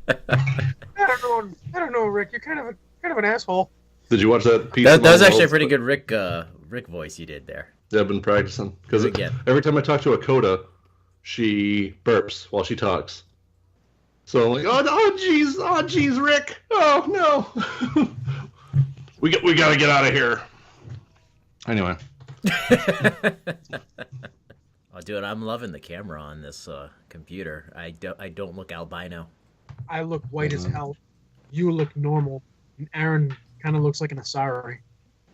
I don't know, Rick. You're kind of an asshole. Did you watch that piece That among was actually a wolves? pretty good Rick voice you did there. Yeah, I've been practicing Do because it again. every time I talk to a coda, she burps while she talks. So I'm like, oh, geez, Rick. Oh no, we gotta get out of here. Anyway, Oh, dude, I'm loving the camera on this computer. I don't look albino. I look white as mhm. hell. You look normal. And Aaron kind of looks like an Asari.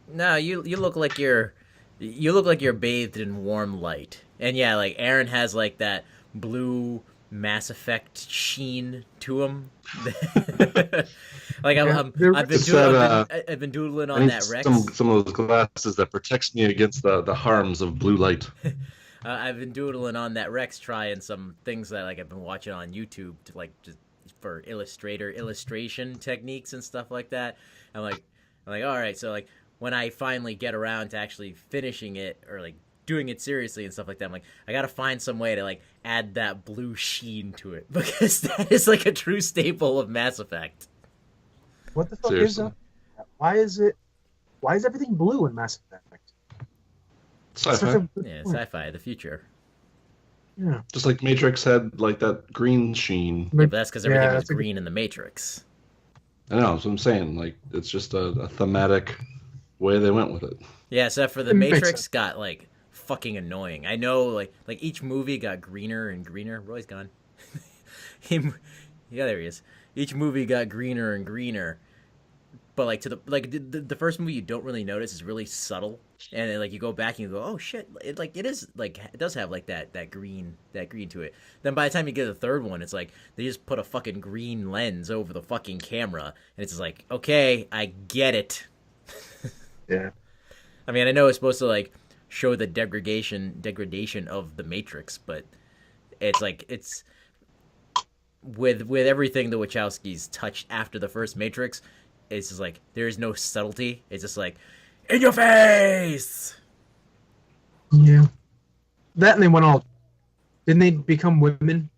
No, you look like you're bathed in warm light. And yeah, like Aaron has like that blue Mass Effect sheen to him. Like Yeah, they're it's that I've been doodling I on need that Rex. some of those glasses that protects me against the harms of blue light. I've been doodling on that Rex, trying some things that like I've been watching on YouTube to like just for illustration techniques and stuff like that. I'm like, all right, so like when I finally get around to actually finishing it or like doing it seriously and stuff like that, I'm like, I gotta find some way to like add that blue sheen to it because that is like a true staple of Mass Effect. what the fuck is Seriously, that? Why is it? Why is everything blue in Mass Effect? It's such sci-fi. a good Yeah, point. sci-fi, the future. Yeah, Just like Matrix had like that green sheen. Yeah, but but that's because everything yeah, was that's a good. green in the Matrix. I know, that's what I'm saying. Like it's just a thematic way they went with it. Yeah, except for the It makes sense. Matrix got like fucking annoying. I know, like each movie got greener and greener. Roy's gone. Him, yeah, there he is. Each movie got greener and greener, but like to the first movie you don't really notice is really subtle, and then, like you go back and you go, oh shit, it is like it does have like that green to it. Then by the time you get to the third one, it's like they just put a fucking green lens over the fucking camera, and it's just like, okay, I get it. Yeah, I mean, I know it's supposed to like show the degradation of the Matrix, but it's with everything the Wachowskis touched after the first Matrix, it's just like there is no subtlety. It's just like in your face. yeah. That and they went all. Didn't they become women?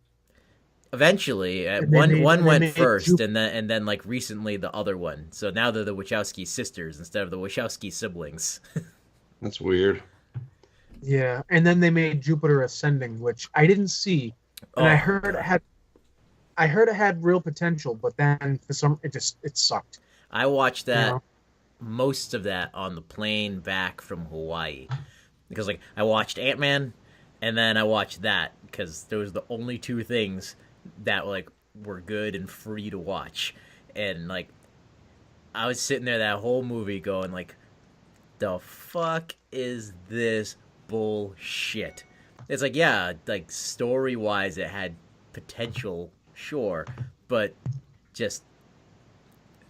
Eventually, And one they went made first, and then like recently the other one. So now they're the Wachowski sisters instead of the Wachowski siblings. That's weird. Yeah, and then they made Jupiter Ascending, which I didn't see, and Oh god. I heard it had real potential, but then for some it sucked. I watched You that know, most of that on the plane back from Hawaii because like I watched Ant Man and then I watched that because those were the only two things that like were good and free to watch, and like I was sitting there that whole movie going like, the fuck is this bullshit? It's like yeah, like story wise it had potential, sure, but just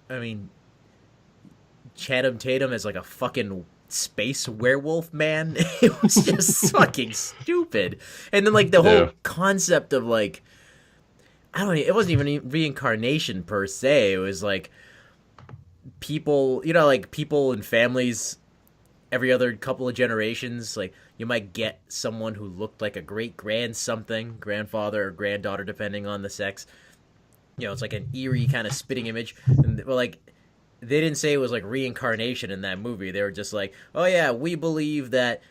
I mean Channing Tatum as like a fucking space werewolf man. It was just fucking stupid. And then like the whole Yeah. concept of like I don't know, it wasn't even reincarnation per se. It was like people, like people and families every other couple of generations, like you might get someone who looked like a great grand something, grandfather or granddaughter depending on the sex. It's like an eerie kind of spitting image. And well, like they didn't say it was like reincarnation in that movie. They were just like, oh yeah, we believe that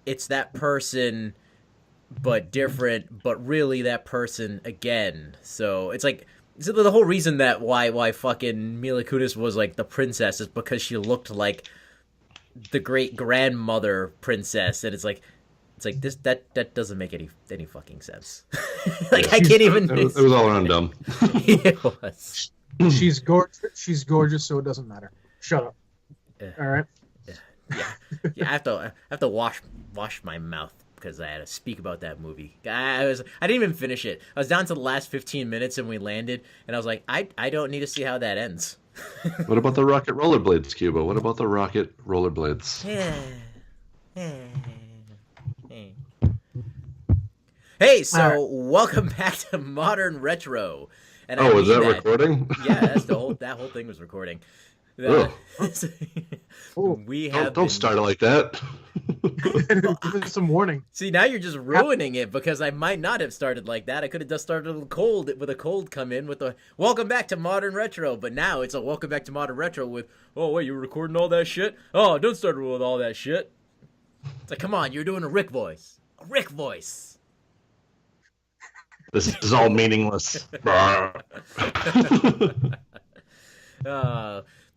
it's that person but different, but really that person again. So it's like so the whole reason that why fucking Mila Kunis was like the princess is because she looked like the great grandmother princess, and it's like this that doesn't make any fucking sense. Like Yeah. I she's can't even. It was all around dumb. It was. she's gorgeous. She's gorgeous, so it doesn't matter. Shut up. Yeah. All right. Yeah, yeah. I have to wash my mouth because I had to speak about that movie. I didn't even finish it. I was down to the last 15 minutes and we landed, and I was like, I don't need to see how that ends. What about the rocket rollerblades, Cuba? What about the rocket rollerblades? Hey, All right. so welcome back to Modern Retro, and I Oh, is mean that that. recording? Yeah, that whole thing was recording. Ugh. We have Don't start it like that. Give us some warning. See, now you're just ruining it because I might not have started like that. I could have just started with a cold come in with a welcome back to Modern Retro, but now it's a welcome back to Modern Retro with, oh, wait, you were recording all that shit? Oh, don't start with all that shit. It's like, come on, you're doing a Rick voice. A Rick voice. This is all meaningless.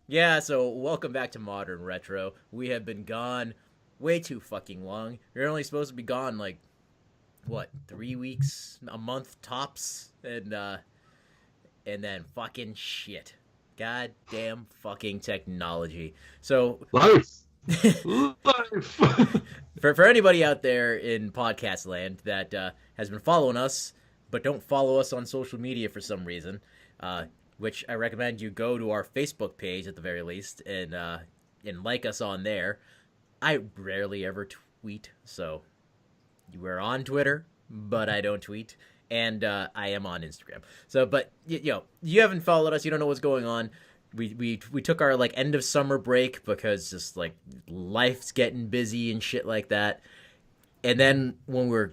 Yeah, so welcome back to Modern Retro. We have been gone way too fucking long. You're only supposed to be gone, like, what, 3 weeks? A month tops? And then fucking shit. Goddamn fucking technology. So... Life! Life! For anybody out there in podcast land that has been following us, but don't follow us on social media for some reason, which I recommend you go to our Facebook page at the very least and like us on there. I rarely ever tweet, so we're on Twitter, but I don't tweet, and I am on Instagram. So, but you haven't followed us, you don't know what's going on. We took our like end of summer break because just like life's getting busy and shit like that, and then when we're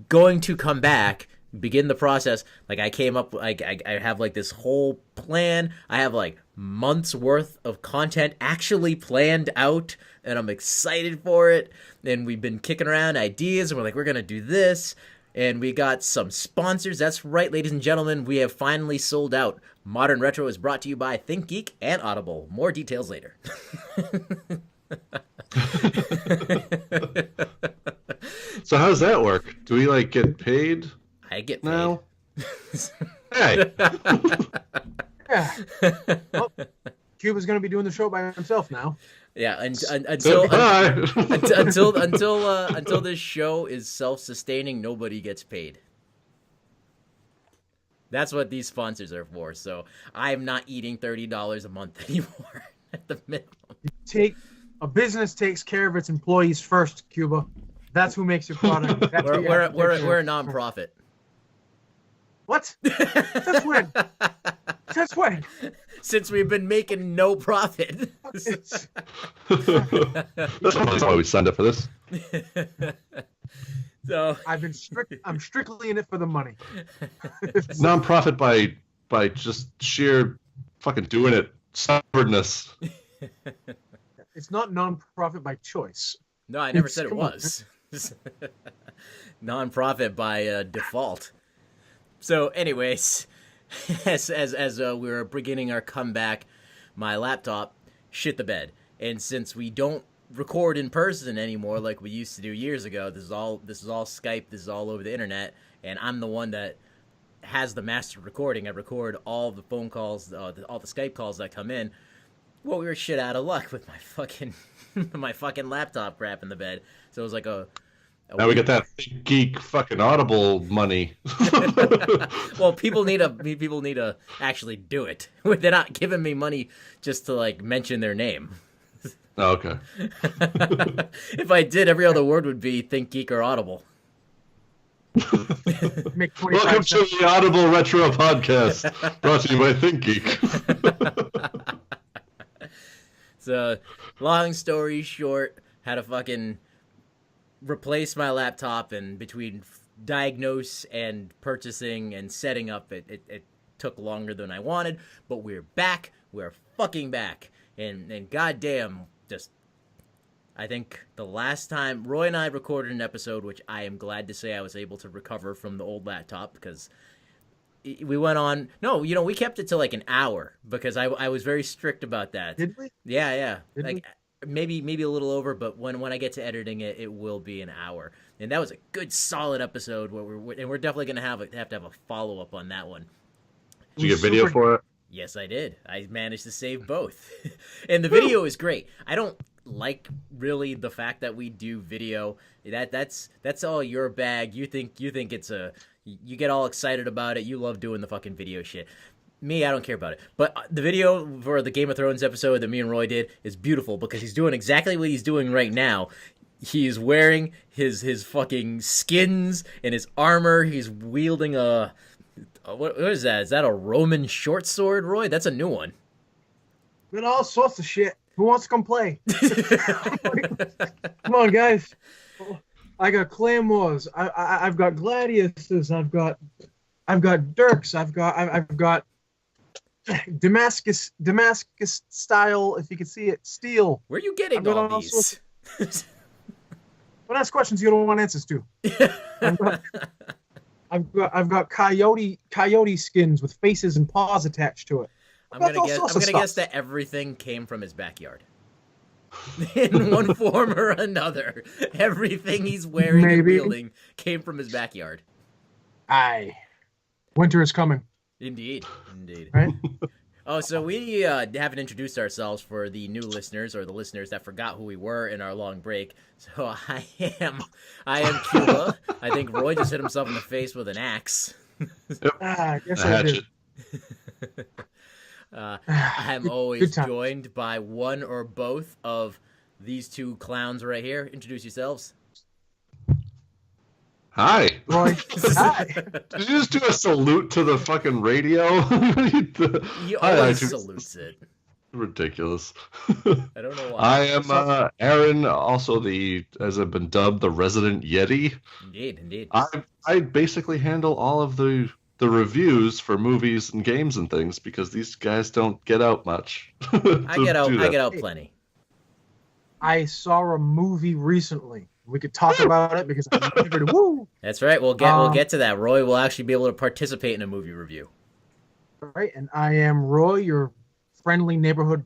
going to come back, begin the process, like I came up, like I have like this whole plan. I have like months worth of content actually planned out, and I'm excited for it. And we've been kicking around ideas, and we're like, we're gonna do this, and we got some sponsors. That's right, ladies and gentlemen, we have finally sold out. Modern Retro is brought to you by ThinkGeek and Audible. More details later. So how does that work? Do we like get paid? I get paid. No. Hey. Yeah. Well, Cuba's going to be doing the show by himself now. Yeah, until this show is self-sustaining, nobody gets paid. That's what these sponsors are for. So I'm not eating $30 a month anymore at the minimum. A business takes care of its employees first, Cuba. That's who makes your product. We're a nonprofit. What? Since when? Since when? Since we've been making no profit. That's why we signed up for this. So I'm strictly in it for the money. Non-profit by just sheer fucking doing it stubbornness. It's not non-profit by choice. No, I never said it was. Non-profit by default. So, anyways, as we were beginning our comeback, my laptop shit the bed, and since we don't record in person anymore like we used to do years ago, this is all Skype, this is all over the internet, and I'm the one that has the master recording. I record all the phone calls, all the Skype calls that come in. Well, we were shit out of luck with my fucking laptop crap in the bed. So it was like now we get that geek fucking Audible money. Well, people need to actually do it. They're not giving me money just to like mention their name. Oh, okay. If I did, every other word would be Think Geek or Audible. Welcome to the Audible Retro Podcast, brought to you by Think Geek. So, long story short, had to fucking replace my laptop, and between diagnose and purchasing and setting up, it took longer than I wanted, but we're back. We're fucking back. And goddamn, just, I think the last time Roy and I recorded an episode, which I am glad to say I was able to recover from the old laptop, because we went on, we kept it to like an hour, because I was very strict about that. Did we? Yeah. Did like, maybe a little over, but when I get to editing it, it will be an hour. And that was a good, solid episode where we're definitely going to have to have a follow-up on that one. Did you get video for it? Yes, I did. I managed to save both. And the video is great. I don't like really the fact that we do video. That's all your bag. You think it's you get all excited about it. You love doing the fucking video shit. Me, I don't care about it. But the video for the Game of Thrones episode that me and Roy did is beautiful, because he's doing exactly what he's doing right now. He's wearing his fucking skins and his armor. He's wielding what is that? Is that a Roman short sword, Roy? That's a new one. Been all sorts of shit. Who wants to come play? Come on, guys. I got claymores. I've got gladiuses. I've got dirks. I've got Damascus style. If you can see it, steel. Where are you getting all these? Don't ask questions you don't want answers to. I've got coyote skins with faces and paws attached to it. I'm gonna guess that everything came from his backyard. In one form or another. Everything he's wearing and wielding came from his backyard. Aye. Winter is coming. Indeed. Indeed. Right? Oh, so we haven't introduced ourselves for the new listeners or the listeners that forgot who we were in our long break. So I am Cuba. I think Roy just hit himself in the face with an axe. Yep. I guess I did. I'm always joined by one or both of these two clowns right here. Introduce yourselves. Hi. Roy. Hi. Did you just do a salute to the fucking radio? He always salutes it. Ridiculous. I don't know why. I am Aaron, also as I've been dubbed, the resident Yeti. Indeed. I basically handle all of the reviews for movies and games and things because these guys don't get out much. I get out plenty. I saw a movie recently. We could talk about it because I'm figured, woo. That's right. We'll get to that. Roy will actually be able to participate in a movie review. Right, and I am Roy, your friendly neighborhood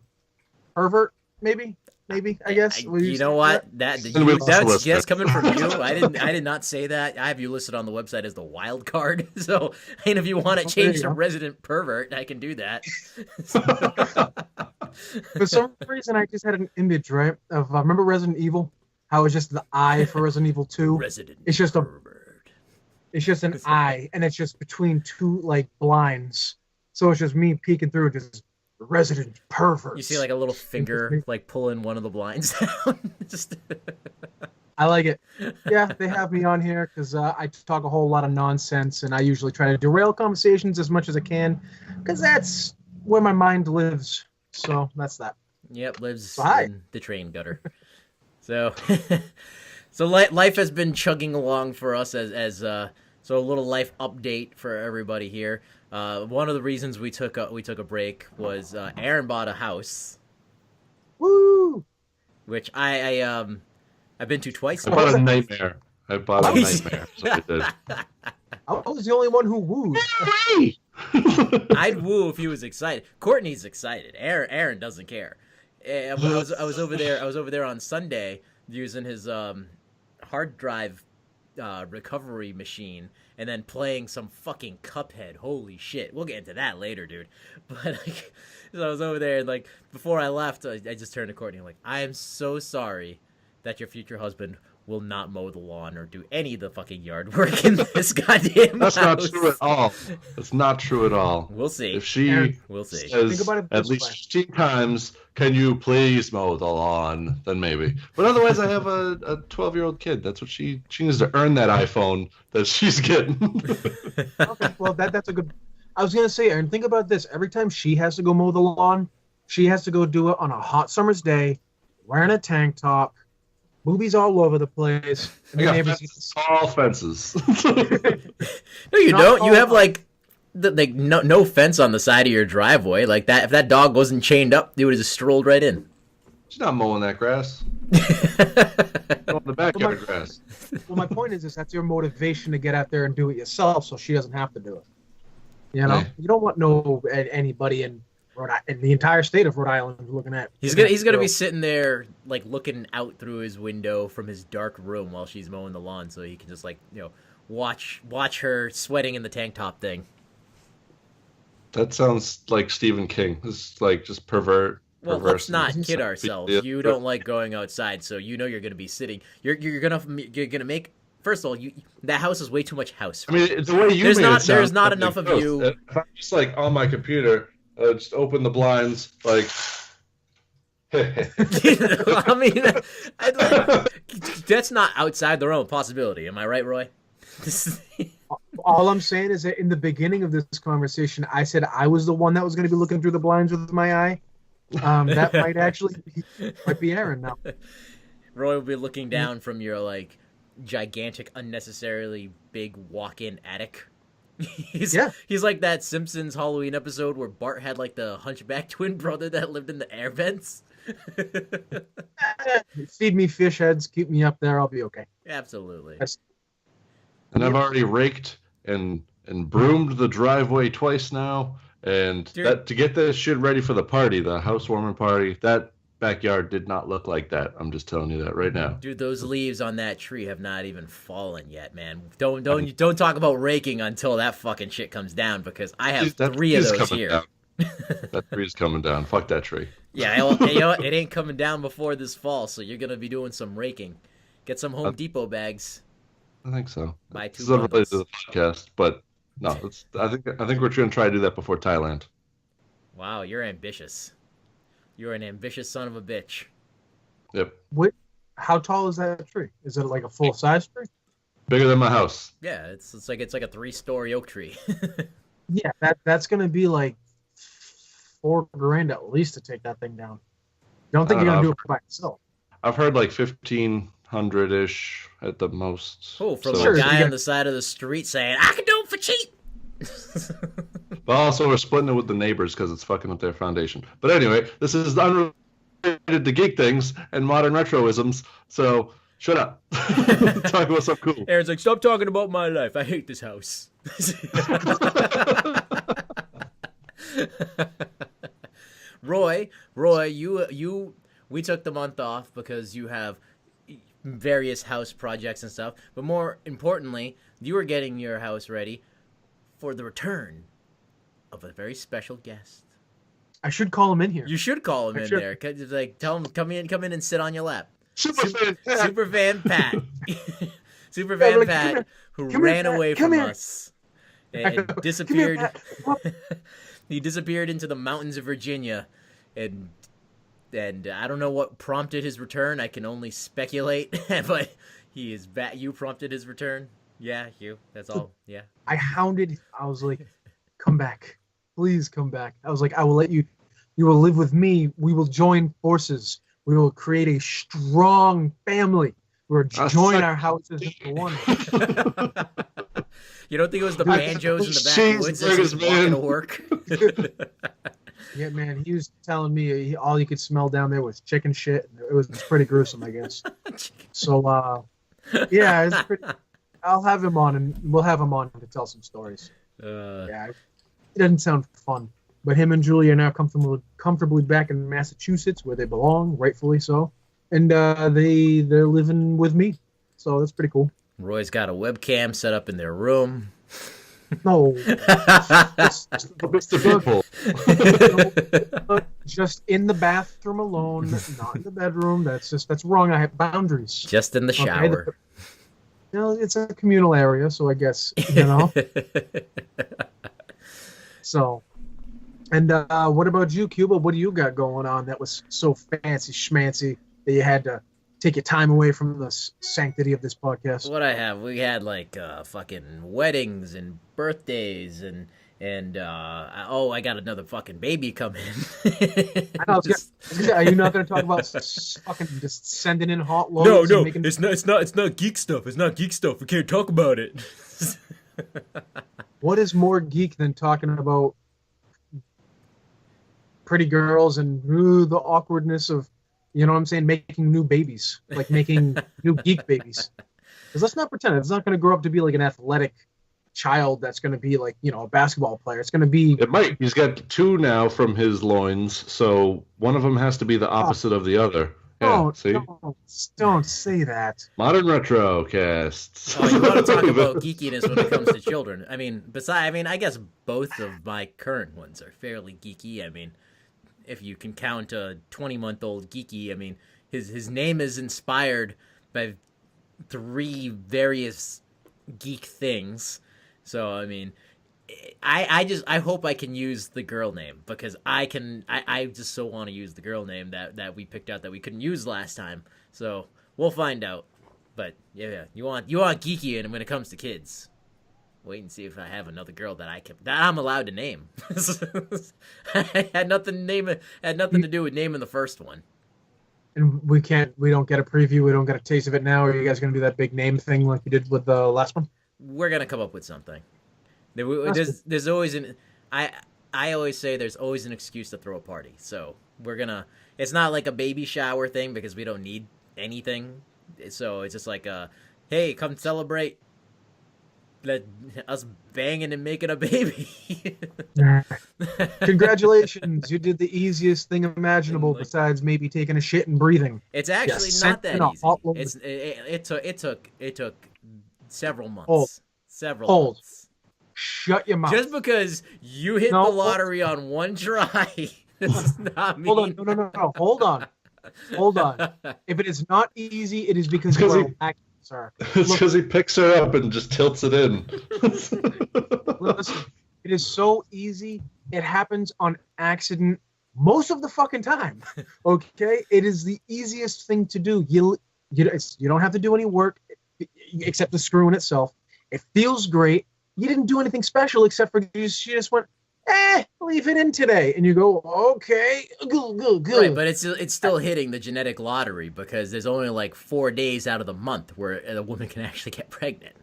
pervert, maybe, I guess. You know what? That's coming from you. I did not say that. I have you listed on the website as the wild card. So, and if you want to change to resident pervert, I can do that. For some reason, I just had an image, right, of remember Resident Evil? How it was just the eye for Resident Evil 2. It's just an eye, and it's just between two like blinds. So it's just me peeking through, just resident pervert. You see like a little finger like pulling one of the blinds down. I like it. Yeah, they have me on here because I talk a whole lot of nonsense, and I usually try to derail conversations as much as I can because that's where my mind lives. So that's that. Yep, lives in the train gutter. So, life has been chugging along for us as a little life update for everybody here. One of the reasons we took a break was Aaron bought a house. Woo! Which I've been to twice. I bought a nightmare. So I did. I was the only one who wooed. I'd woo if he was excited. Courtney's excited. Aaron doesn't care. I was over there on Sunday using his hard drive recovery machine and then playing some fucking Cuphead. Holy shit. We'll get into that later, dude. But so I was over there and before I left, I just turned to Courtney and I am so sorry that your future husband will not mow the lawn or do any of the fucking yard work in this goddamn That's house. not true at all. That's not true at all. We'll see. If she says Think about it at least 15 times, can you please mow the lawn, then maybe. But otherwise, I have a 12-year-old kid. That's what she needs to earn that iPhone that she's getting. Okay, well, that's a good... I was going to say, Aaron, think about this. Every time she has to go mow the lawn, she has to go do it on a hot summer's day, wearing a tank top, boobies all over the place. I got all fences. No, you don't. You have no fence on the side of your driveway like that. If that dog wasn't chained up, they would have just strolled right in. She's not mowing that grass. Mowing the backyard grass. Well, my point is that's your motivation to get out there and do it yourself, so she doesn't have to do it. You know, you don't want anybody in the entire state of Rhode Island looking at. He's gonna be sitting there looking out through his window from his dark room while she's mowing the lawn, so he can just watch her sweating in the tank top thing. That sounds like Stephen King. It's just pervert. Well, let's not kid ourselves. You don't like going outside, so you're gonna be sitting. You're gonna make. First of all, that house is way too much house. I mean, the way you there's not enough of you. If I'm just on my computer, just open the blinds, I mean, that's not outside the realm of possibility. Am I right, Roy? All I'm saying is that in the beginning of this conversation, I said I was the one that was going to be looking through the blinds with my eye. That might be Aaron now. Roy will be looking down from your like gigantic, unnecessarily big walk-in attic. He's like that Simpsons Halloween episode where Bart had like the hunchback twin brother that lived in the air vents. Feed me fish heads, keep me up there, I'll be okay. Absolutely. And I've already raked and broomed the driveway twice now. And that to get this shit ready for the party, the housewarming party, that backyard did not look like that. I'm just telling you that right now. Dude, those leaves on that tree have not even fallen yet, man. Don't talk about raking until that fucking shit comes down, because I have 3 of those here. That tree's coming down. Fuck that tree. Yeah, you know what? It ain't coming down before this fall, so you're gonna be doing some raking. Get some Home Depot bags. I think so. Buy 2 This is unrelated to the podcast, but no, I think we're gonna try to do that before Thailand. Wow, you're ambitious. You're an ambitious son of a bitch. Yep. How tall is that tree? Is it like a full size tree? Bigger than my house. Yeah, it's like a 3-story oak tree. Yeah, that's gonna be like $4,000 at least to take that thing down. Don't think you're gonna do it by yourself. I've heard like 1,500-ish at the most. Oh, from a guy on the side of the street saying, "I can do it for cheap." But also we're splitting it with the neighbors because it's fucking up their foundation. But anyway, this is unrelated to geek things and modern retroisms, so shut up. Talk about something cool. Aaron's like, "Stop talking about my life. I hate this house." Roy, we took the month off because you have various house projects and stuff, but more importantly, you were getting your house ready for the return of a very special guest. I should call him in here. You should call him in there. Like, tell him come in and sit on your lap. Superfan Pat. Superfan Pat, who ran away from us and disappeared. He disappeared into the mountains of Virginia, and I don't know what prompted his return. I can only speculate, but he is back. You prompted his return. Yeah, you. That's all. Yeah. I hounded. I was like, "Come back, please come back." I was like, "I will let you. You will live with me. We will join forces. We will create a strong family. We'll join our houses into one." You don't think it was the banjos in the backwoods as he was walking to work? Yeah, man. He was telling me all you could smell down there was chicken shit. It was pretty gruesome, I guess. So, yeah, it's pretty. I'll have him on, and we'll have him on to tell some stories. Yeah, it doesn't sound fun, but him and Julie are now comfortably back in Massachusetts, where they belong, rightfully so, and they're living with me, so that's pretty cool. Roy's got a webcam set up in their room. No, just in the bathroom alone, not in the bedroom. That's wrong. I have boundaries. Just in the shower. Okay, it's a communal area, so I guess So, and what about you, Cuba? What do you got going on that was so fancy schmancy that you had to take your time away from the sanctity of this podcast? What I have, we had like fucking weddings and birthdays and I got another fucking baby coming. I know. Are you not going to talk about fucking just sending in hot loads? No, it's not geek stuff. It's not geek stuff. We can't talk about it. What is more geek than talking about pretty girls and the awkwardness of, you know what I'm saying, making new babies, like making new geek babies? Because let's not pretend it's not going to grow up to be like an athletic child that's going to be like, a basketball player. It's going to be... It might. He's got 2 now from his loins, so one of them has to be the opposite of the other. Yeah, don't say that. Modern retro casts. Oh, you want to talk about geekiness when it comes to children? I mean, I guess both of my current ones are fairly geeky. I mean, if you can count a 20-month-old geeky, I mean, his name is inspired by 3 various geek things. So, I mean, I hope I can use the girl name, because I just so want to use the girl name that we picked out that we couldn't use last time. So we'll find out. But yeah, you want geeky in when it comes to kids. wait and see if I have another girl that I'm allowed to name. I had nothing to name it. Had nothing to do with naming the first one. And we don't get a preview. We don't get a taste of it now. Are you guys gonna do that big name thing like you did with the last one? We're gonna come up with something. There's always I always say there's always an excuse to throw a party. So it's not like a baby shower thing because we don't need anything. So it's just like hey, come celebrate us banging and making a baby. Congratulations, you did the easiest thing imaginable besides maybe taking a shit and breathing. It's actually not that easy. It took several months. Months. Shut your mouth. Just because you hit the lottery on one try does not mean... Hold on. No. Hold on. If it is not easy, it is because you are lacking, sir. It's because he picks her up and just tilts it in. Listen, it is so easy. It happens on accident most of the fucking time. Okay? It is the easiest thing to do. You don't have to do any work except the screw in itself. It feels great. You didn't do anything special except for she just went, leave it in today. And you go, okay, good. Right, but it's still hitting the genetic lottery because there's only like 4 days out of the month where a woman can actually get pregnant.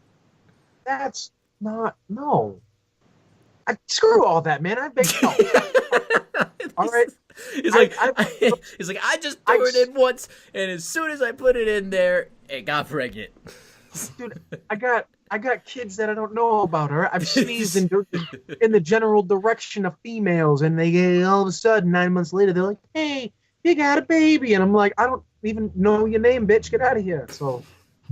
That's not, no. Screw all that, man. I beg you. All right. He's like, I just threw it in once, and as soon as I put it in there, it got pregnant. Dude, I got kids that I don't know about. Her. I've sneezed in the general direction of females, and they get all of a sudden 9 months later they're like, "Hey, you got a baby," and I'm like, "I don't even know your name, bitch. Get out of here." So,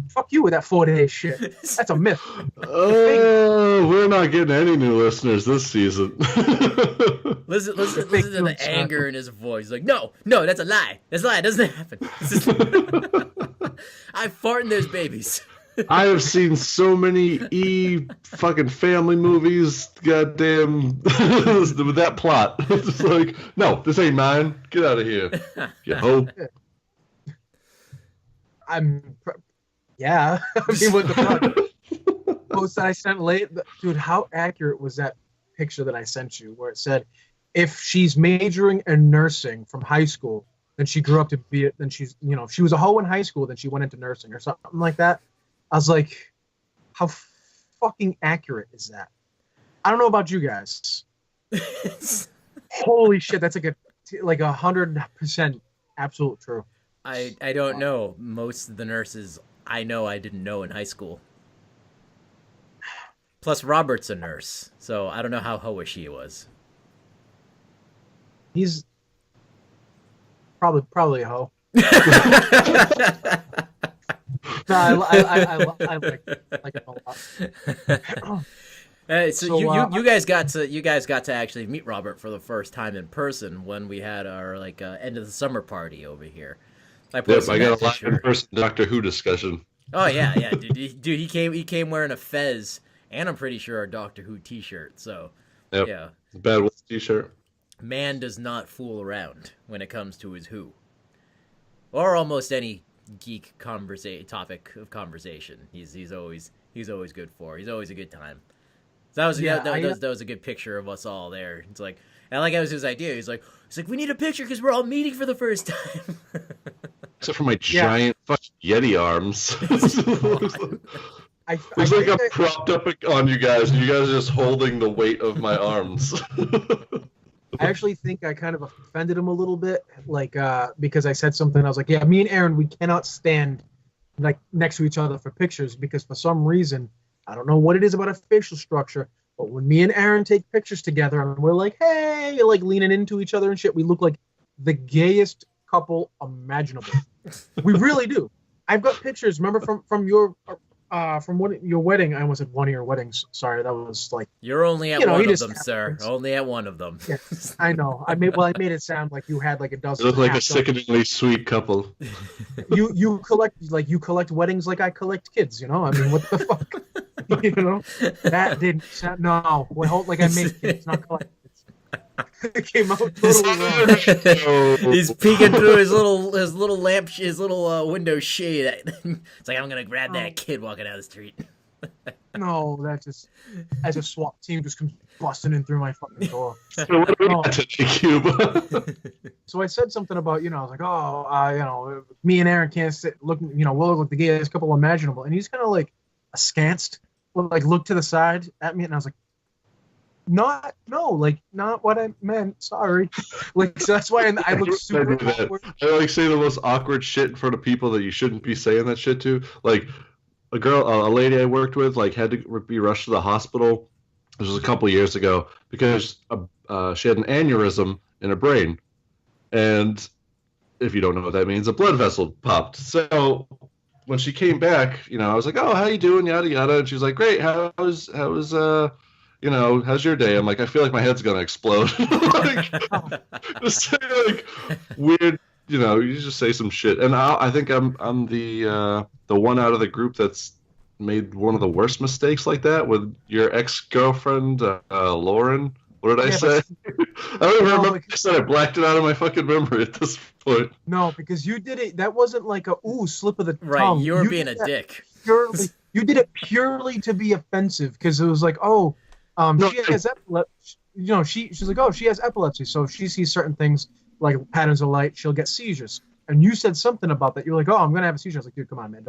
fuck you with that 4-day shit. That's a myth. Oh, we're not getting any new listeners this season. Listen to the anger in his voice. He's like, no, that's a lie. That's a lie. It doesn't happen. I fart and there's babies. I have seen so many fucking family movies, goddamn, with that plot. It's like, no, this ain't mine. Get out of here, you hoe. Yeah. I mean, what the fuck? Post that I sent late, dude. How accurate was that picture that I sent you, where it said, if she's majoring in nursing from high school, then she grew up to be it. Then she's, if she was a hoe in high school, then she went into nursing or something like that. I was like, how fucking accurate is that? I don't know about you guys. Holy shit, that's like 100% absolute true. I don't know. Most of the nurses I didn't know in high school. Plus, Robert's a nurse, so I don't know how hoish he was. He's probably a hoe. No, I like him a lot. So you guys got to actually meet Robert for the first time in person when we had our end of the summer party over here. I got a live in person Doctor Who discussion. Oh yeah, dude. He came wearing a fez and I'm pretty sure a Doctor Who T-shirt. So yeah, Bad Wolf T-shirt. Man does not fool around when it comes to his Who, or almost any geek topic of conversation. He's always good for. He's always a good time. So that was a good picture of us all there. It's like, and that was his idea. He's like, we need a picture because we're all meeting for the first time. Except for my giant fucking Yeti arms. It's like I'm propped up on you guys, and you guys are just holding the weight of my arms. I actually think I kind of offended him a little bit, because I said something. I was like, "Yeah, me and Aaron, we cannot stand next to each other for pictures because for some reason, I don't know what it is about a facial structure, but when me and Aaron take pictures together and we're like, hey, leaning into each other and shit, we look like the gayest couple imaginable. We really do. I've got pictures. Remember from your your wedding? I almost said one of your weddings. Sorry, that was like you're only at one of them, sir. Only at one of them. Yes, I know. I made it sound like you had like a dozen. You look like a sickeningly sweet couple. You collect weddings like I collect kids. I mean, what the fuck? That didn't sound. No, like I made kids, not collect kids. It came out totally wrong. He's peeking through his little window shade. It's like, I'm gonna grab that kid walking down the street. No, that just as a SWAT team just comes busting in through my fucking door. So what do we No. got today, Cuba? So I said something about, I was like, me and Aaron can't sit looking, we'll look like the gayest couple imaginable. And he's kind of like askance, like looked to the side at me, and I was like, not what I meant. Sorry. Like, so that's why I look super awkward. I like say the most awkward shit in front of people that you shouldn't be saying that shit to. Like a lady I worked with, like had to be rushed to the hospital. This was a couple years ago because she had an aneurysm in her brain, and if you don't know what that means, a blood vessel popped. So when she came back, I was like, "Oh, how you doing?" Yada yada, and she was like, "Great. How's how's your day?" I'm like, I feel like my head's gonna explode. Like, just say like weird, you just say some shit. And I think I'm the one out of the group that's made one of the worst mistakes like that with your ex-girlfriend, Lauren. What did I say? I don't even remember what I said. I blacked it out of my fucking memory at this point. No, because you did it. That wasn't like slip of the tongue. Right, you were being a dick. You did it purely to be offensive because it was like, she has epilepsy. She's like, she has epilepsy, so if she sees certain things like patterns of light, she'll get seizures. And you said something about that. You're like, I'm gonna have a seizure. I was like, dude, come on, man,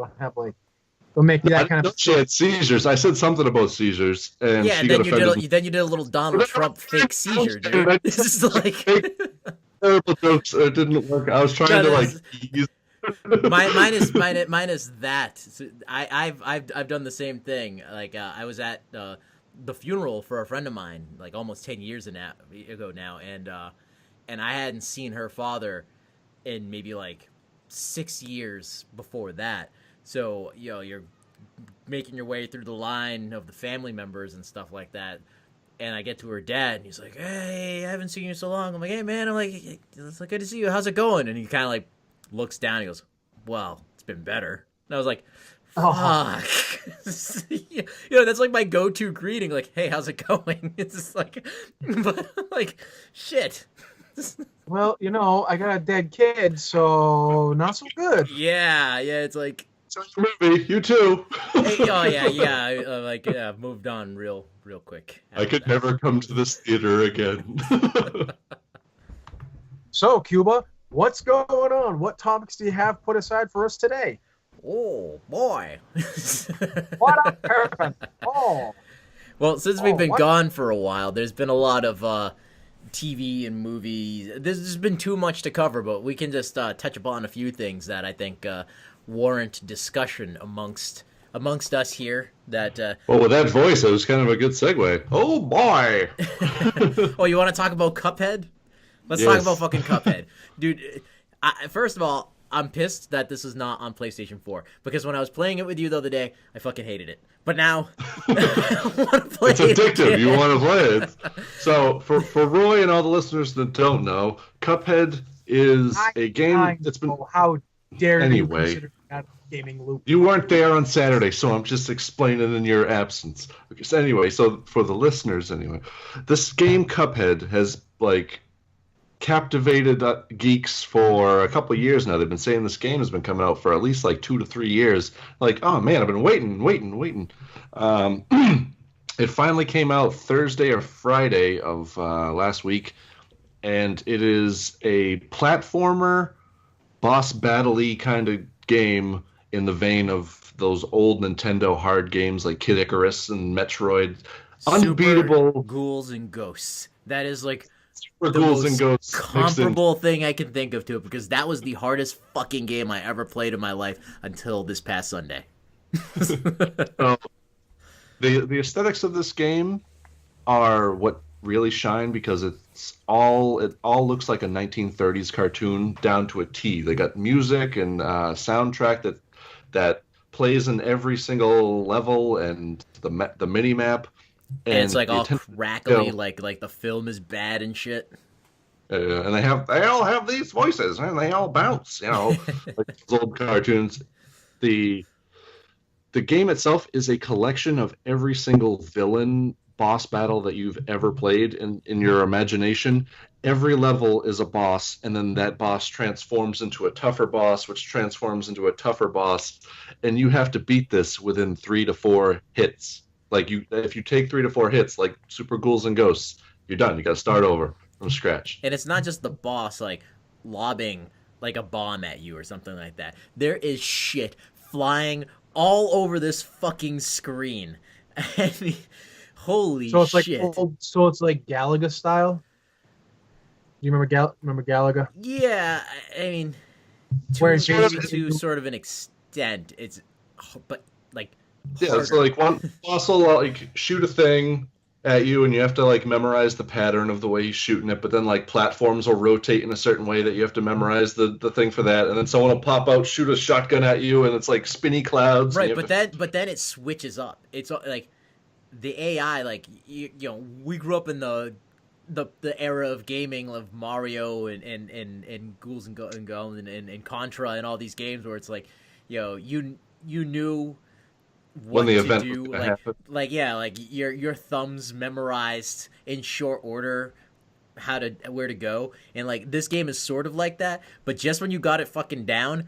don't make me that kind of. She had seizures. I said something about seizures, and yeah. She Then got you did a little Donald Trump fake seizure, dude. This is like terrible jokes. It didn't work. I was trying to like. Mine is that. So I've done the same thing. Like I was at the funeral for a friend of mine, like almost 10 years ago now, and I hadn't seen her father in maybe like 6 years before that. So you're making your way through the line of the family members and stuff like that. And I get to her dad, and he's like, "Hey, I haven't seen you so long." I'm like, "Hey, man," I'm like, "It's like good to see you. How's it going?" And he kind of like looks down. And he goes, "Well, it's been better." And I was like, "Fuck." That's like my go-to greeting. Like, "Hey, how's it going?" It's just like, but like, shit. Well, I got a dead kid, so not so good. Yeah. It's like. Movie, you too. I moved on real quick. I could never come to this theater again. So, Cuba, what's going on? What topics do you have put aside for us today? Oh boy! What a perfect! Oh. Well, since we've been gone for a while, there's been a lot of TV and movies. There's been too much to cover, but we can just touch upon a few things that I think warrant discussion amongst us here. That well, with that voice, it was kind of a good segue. Oh boy! Oh, you want to talk about Cuphead? Let's talk about fucking Cuphead, dude. First of all, I'm pissed that this is not on PlayStation 4 because when I was playing it with you the other day, I fucking hated it. But now, I want to play it. It's addictive. You want to play it. So for Roy and all the listeners that don't know, Cuphead is a game that's been. How dare you consider that a gaming loop? You weren't there on Saturday, so I'm just explaining in your absence. Okay, so anyway, so for the listeners, this game Cuphead has like captivated geeks for a couple of years now. They've been saying this game has been coming out for at least like 2 to 3 years. Like, oh man, I've been waiting. It finally came out Thursday or Friday of last week, and it is a platformer, boss battle-y kind of game in the vein of those old Nintendo hard games like Kid Icarus and Metroid. Unbeatable. Super Ghouls and Ghosts. That is like the most comparable thing I can think of to it, because that was the hardest fucking game I ever played in my life until this past Sunday. The aesthetics of this game are what really shine, because it all looks like a 1930s cartoon down to a T. They got music and soundtrack that plays in every single level, and the mini map. And it's like all crackly, like the film is bad and shit. And they all have these voices, and they all bounce, like those old cartoons. The game itself is a collection of every single villain boss battle that you've ever played in your imagination. Every level is a boss, and then that boss transforms into a tougher boss, which transforms into a tougher boss, and you have to beat this within 3 to 4 hits. Like if you take 3 to 4 hits, like Super Ghouls and Ghosts, you're done. You got to start over from scratch. And it's not just the boss like lobbing like a bomb at you or something like that. There is shit flying all over this fucking screen. I mean, holy So it's shit. so it's like Galaga style. Do you remember Galaga? Yeah, I mean, Where to sort of an extent, it's but like Yeah, so like one boss will like shoot a thing at you, and you have to like memorize the pattern of the way he's shooting it. But then like platforms will rotate in a certain way that you have to memorize the thing for that. And then someone will pop out, shoot a shotgun at you, and it's like spinny clouds. Right, but then it switches up. It's like the AI, like you know, we grew up in the era of gaming of Mario and Ghouls and Goblins and Contra and all these games where it's like, you know, you knew what when the to event do, was gonna happen. like yeah, like your thumbs memorized in short order where to go, and like this game is sort of like that, but just when you got it fucking down,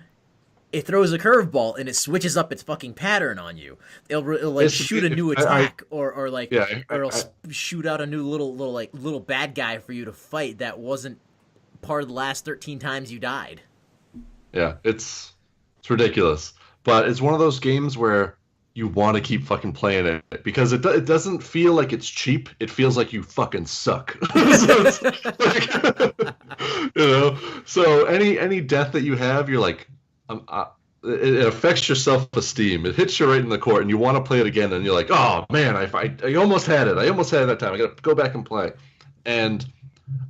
it throws a curveball and it switches up its fucking pattern on you. It'll like shoot a new attack or it'll shoot out a new little bad guy for you to fight that wasn't part of the last 13 times you died. Yeah, it's ridiculous, but it's one of those games where you want to keep fucking playing it because it doesn't feel like it's cheap. It feels like you fucking suck. So it's like, you know, so any death that you have, you're like, it affects your self-esteem. It hits you right in the core, and you want to play it again, and you're like, oh man, I almost had it. I almost had it that time. I got to go back and play. And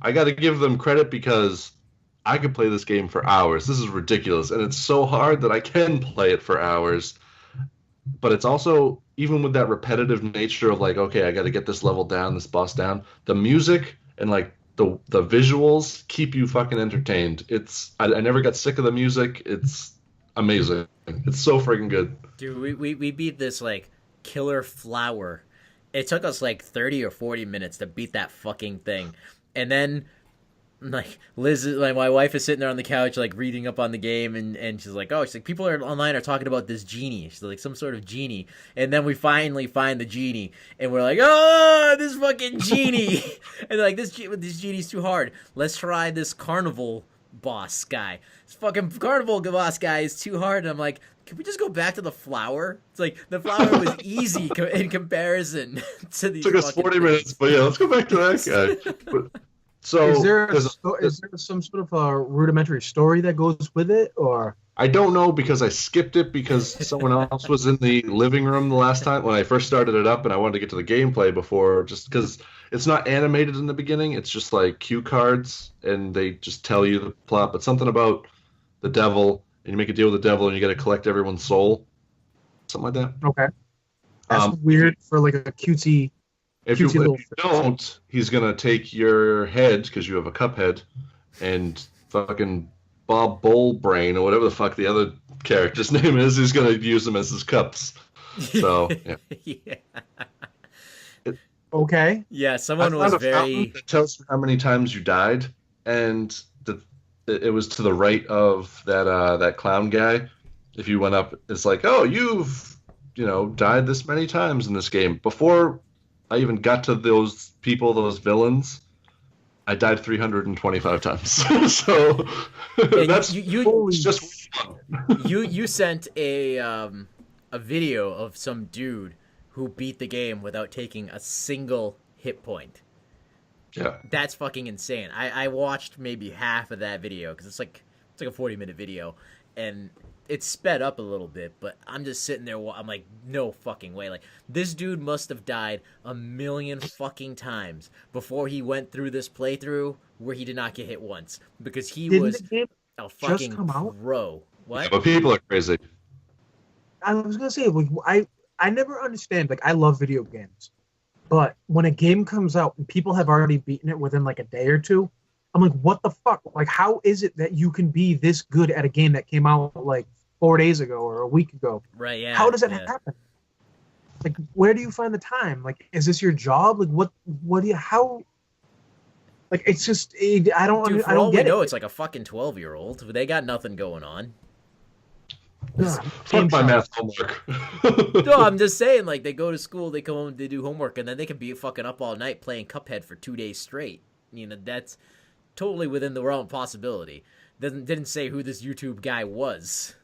I got to give them credit because I could play this game for hours. This is ridiculous, and it's so hard that I can play it for hours. But it's also, even with that repetitive nature of like, okay, I got to get this level down, this boss down, the music and like the visuals keep you fucking entertained. I never got sick of the music. It's amazing. It's so freaking good. Dude, we beat this like killer flower. It took us like 30 or 40 minutes to beat that fucking thing. And then like Liz, like my wife is sitting there on the couch like reading up on the game, and she's like, people online are talking about this genie. She's like, some sort of genie. And then we finally find the genie, and we're like, oh, this fucking genie. And like, this genie's too hard. Let's try this carnival boss guy. This fucking carnival boss guy is too hard. And I'm like, can we just go back to the flower? It's like the flower was easy in comparison to these. It took us 40 minutes, but yeah, let's go back to that guy. So is there some sort of a rudimentary story that goes with it, or? I don't know because I skipped it because someone else was in the living room the last time when I first started it up, and I wanted to get to the gameplay before, just because it's not animated in the beginning. It's just like cue cards, and they just tell you the plot. But something about the devil, and you make a deal with the devil, and you got to collect everyone's soul, something like that. Okay, that's weird for like a cutesy. If you don't, he's gonna take your head because you have a Cuphead, and fucking Bob Bullbrain or whatever the fuck the other character's name is. He's gonna use them as his cups. So yeah. Yeah. Okay. Yeah, someone was very. That tells you how many times you died, and it was to the right of that clown guy. If you went up, it's like, oh, you've died this many times in this game. Before I even got to those people, those villains, I died 325 times. So that's just you sent a video of some dude who beat the game without taking a single hit point. Yeah, that's fucking insane. I watched maybe half of that video because it's like a 40-minute video, and it's sped up a little bit, but I'm just sitting there. I'm like, no fucking way. Like, this dude must have died a million fucking times before he went through this playthrough where he did not get hit once, because he was a fucking pro. What? Yeah, but people are crazy. I was gonna say, like, I never understand. Like, I love video games, but when a game comes out and people have already beaten it within like a day or two, I'm like, what the fuck? Like, how is it that you can be this good at a game that came out like 4 days ago or a week ago? Right, yeah. How does that happen? Like, where do you find the time? Like, is this your job? Like, what do you, how? Like, it's just, I don't Dude, I don't get it. It's like a fucking 12-year-old. They got nothing going on. Fuck my math homework. No, I'm just saying, like, they go to school, they come home, they do homework, and then they can be fucking up all night playing Cuphead for 2 days straight. You know, that's totally within the realm of possibility. Didn't say who this YouTube guy was.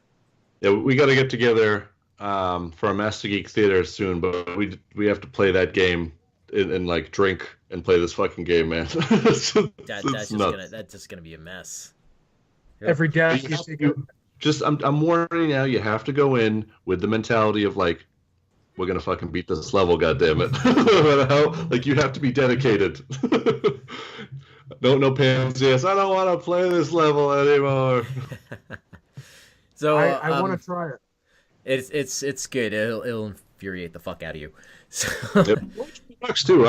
Yeah, we got to get together for a Master Geek Theater soon, but we have to play that game and like drink and play this fucking game, man. That's just gonna be a mess. Every day I'm warning you now, you have to go in with the mentality of like, we're gonna fucking beat this level, goddammit. Like, you have to be dedicated. No pansy. Yes, I don't want to play this level anymore. So I want to try it. It's good. It'll infuriate the fuck out of you. So $20 too.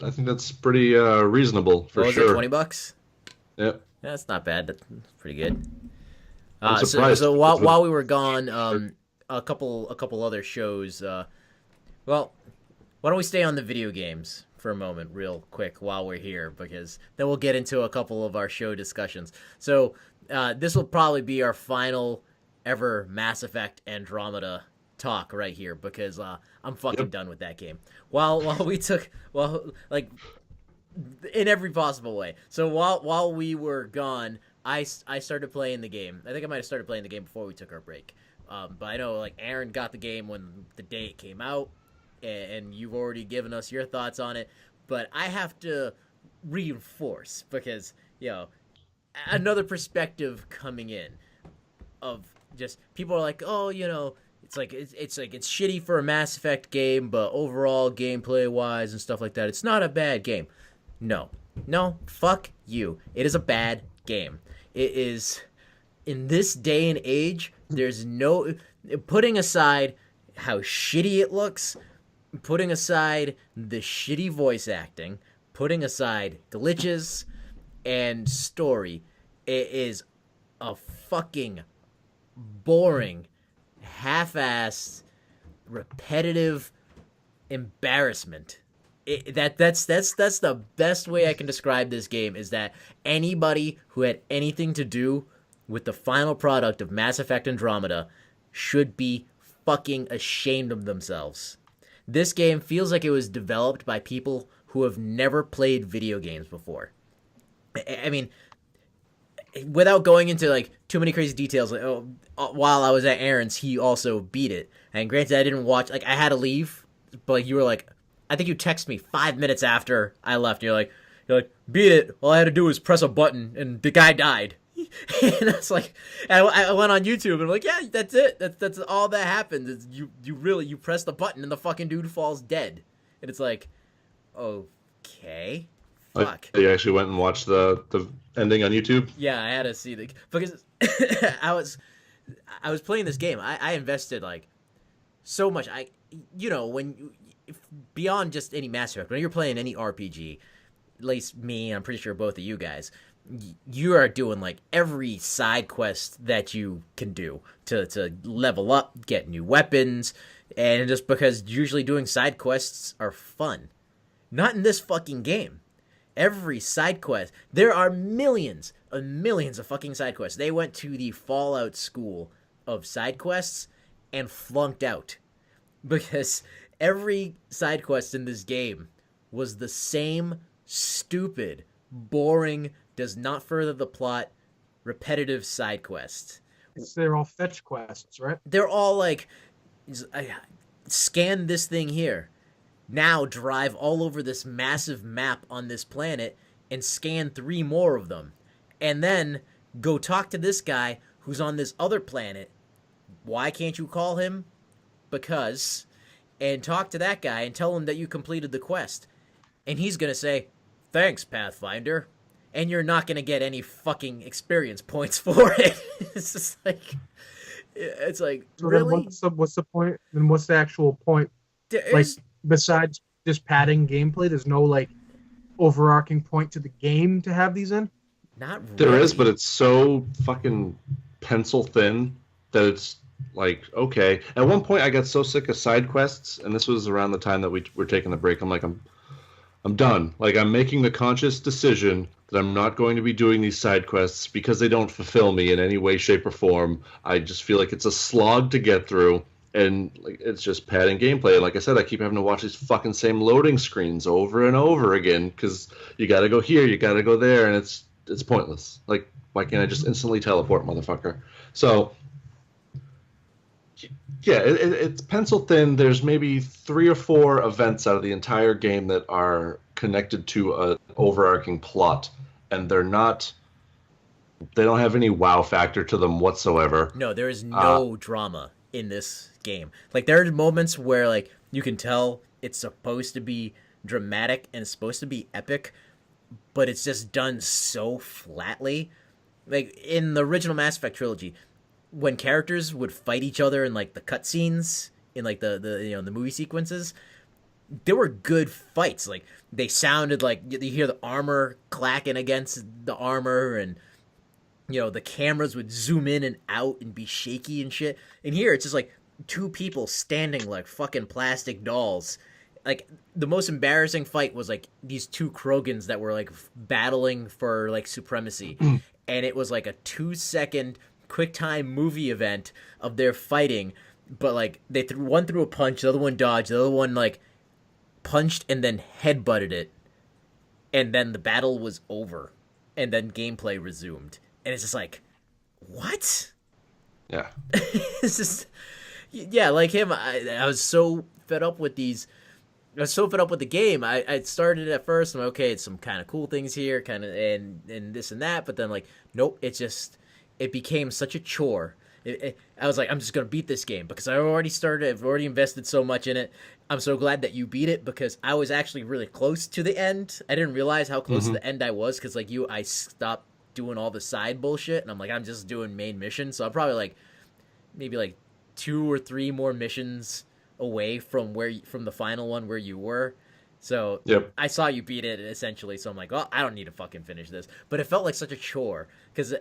I think that's pretty reasonable for sure. $20? Yep. That's not bad. That's pretty good. I'm surprised. So while we were gone, a couple other shows. Well, why don't we stay on the video games for a moment, real quick, while we're here, because then we'll get into a couple of our show discussions. So this will probably be our final ever Mass Effect Andromeda talk right here, because I'm fucking done with that game. While in every possible way. So while we were gone, I started playing the game. I think I might have started playing the game before we took our break. But I know, like, Aaron got the game when the day it came out, and you've already given us your thoughts on it. But I have to reinforce, because, you know, another perspective coming in of just people are like, oh, you know, it's shitty for a Mass Effect game, but overall gameplay wise and stuff like that, it's not a bad game. No, fuck you. It is a bad game. It is, in this day and age, there's no, putting aside how shitty it looks, putting aside the shitty voice acting, putting aside glitches and story, it is a fucking boring, half-assed, repetitive embarrassment. That's the best way I can describe this game, is that anybody who had anything to do with the final product of Mass Effect Andromeda should be fucking ashamed of themselves. This game feels like it was developed by people who have never played video games before. I mean, without going into like too many crazy details, like, while I was at Aaron's, he also beat it. And granted, I didn't watch, like, I had to leave, but like, you were like, I think you texted me 5 minutes after I left. You're like, beat it. All I had to do was press a button, and the guy died. And I was like, I went on YouTube and I'm like, yeah, that's it. That's all that happened. Is you press the button and the fucking dude falls dead. And it's like, okay, fuck. You actually went and watched the ending on YouTube? Yeah, I had to see because I was playing this game. I invested like so much. Beyond just any Mass Effect, when you're playing any RPG, at least me, I'm pretty sure both of you guys, you are doing like every side quest that you can do to level up, get new weapons, and just because usually doing side quests are fun. Not in this fucking game. Every side quest, there are millions of fucking side quests. They went to the Fallout school of side quests and flunked out, because every side quest in this game was the same stupid, boring, does not further the plot, repetitive side quest. They're all fetch quests, right? They're all like, scan this thing here. Now drive all over this massive map on this planet and scan 3 more of them. And then go talk to this guy who's on this other planet. Why can't you call him? Because. And talk to that guy and tell him that you completed the quest. And he's going to say, thanks, Pathfinder. And you're not going to get any fucking experience points for it. It's just like, it's like, so really? What's the point? Then what's the actual point? Like, besides just padding gameplay, there's no, like, overarching point to the game to have these in? Not really. There is, but it's so fucking pencil thin that it's like, okay. At one point, I got so sick of side quests, and this was around the time that we were taking the break. I'm like, I'm done. Like, I'm making the conscious decision that I'm not going to be doing these side quests because they don't fulfill me in any way, shape, or form. I just feel like it's a slog to get through, and like it's just padding gameplay. And like I said, I keep having to watch these fucking same loading screens over and over again because you got to go here, you got to go there, and it's pointless. Like, why can't I just instantly teleport, motherfucker? So yeah, it's pencil thin. There's maybe 3 or 4 events out of the entire game that are connected to an overarching plot, and they don't have any wow factor to them whatsoever. No, there is no drama in this game. Like, there are moments where, like, you can tell it's supposed to be dramatic and it's supposed to be epic, but it's just done so flatly. Like, in the original Mass Effect trilogy, when characters would fight each other in, like, the cutscenes, in, like, the movie sequences, there were good fights. Like, they sounded like, you hear the armor clacking against the armor, and, you know, the cameras would zoom in and out and be shaky and shit. And here, it's just, like, 2 people standing like fucking plastic dolls. Like, the most embarrassing fight was, like, these 2 Krogans that were, like, battling for, like, supremacy. And it was, like, a 2-second quick time movie event of their fighting, but like one threw a punch, the other one dodged, the other one like punched and then headbutted it, and then the battle was over, and then gameplay resumed, and it's just like, what? Yeah. It's just, yeah, like him. I was so fed up with these. I was so fed up with the game. I started at first, I'm like, okay, it's some kind of cool things here, kind of, and this and that, but then like, nope, it became such a chore. I was like, I'm just going to beat this game because I've already invested so much in it. I'm so glad that you beat it because I was actually really close to the end. I didn't realize how close to the end I was because, like you, I stopped doing all the side bullshit, and I'm like, I'm just doing main mission. So I'm probably like, maybe like 2 or 3 more missions away from from the final one where you were. So yep. I saw you beat it essentially. So I'm like, well, I don't need to fucking finish this. But it felt like such a chore because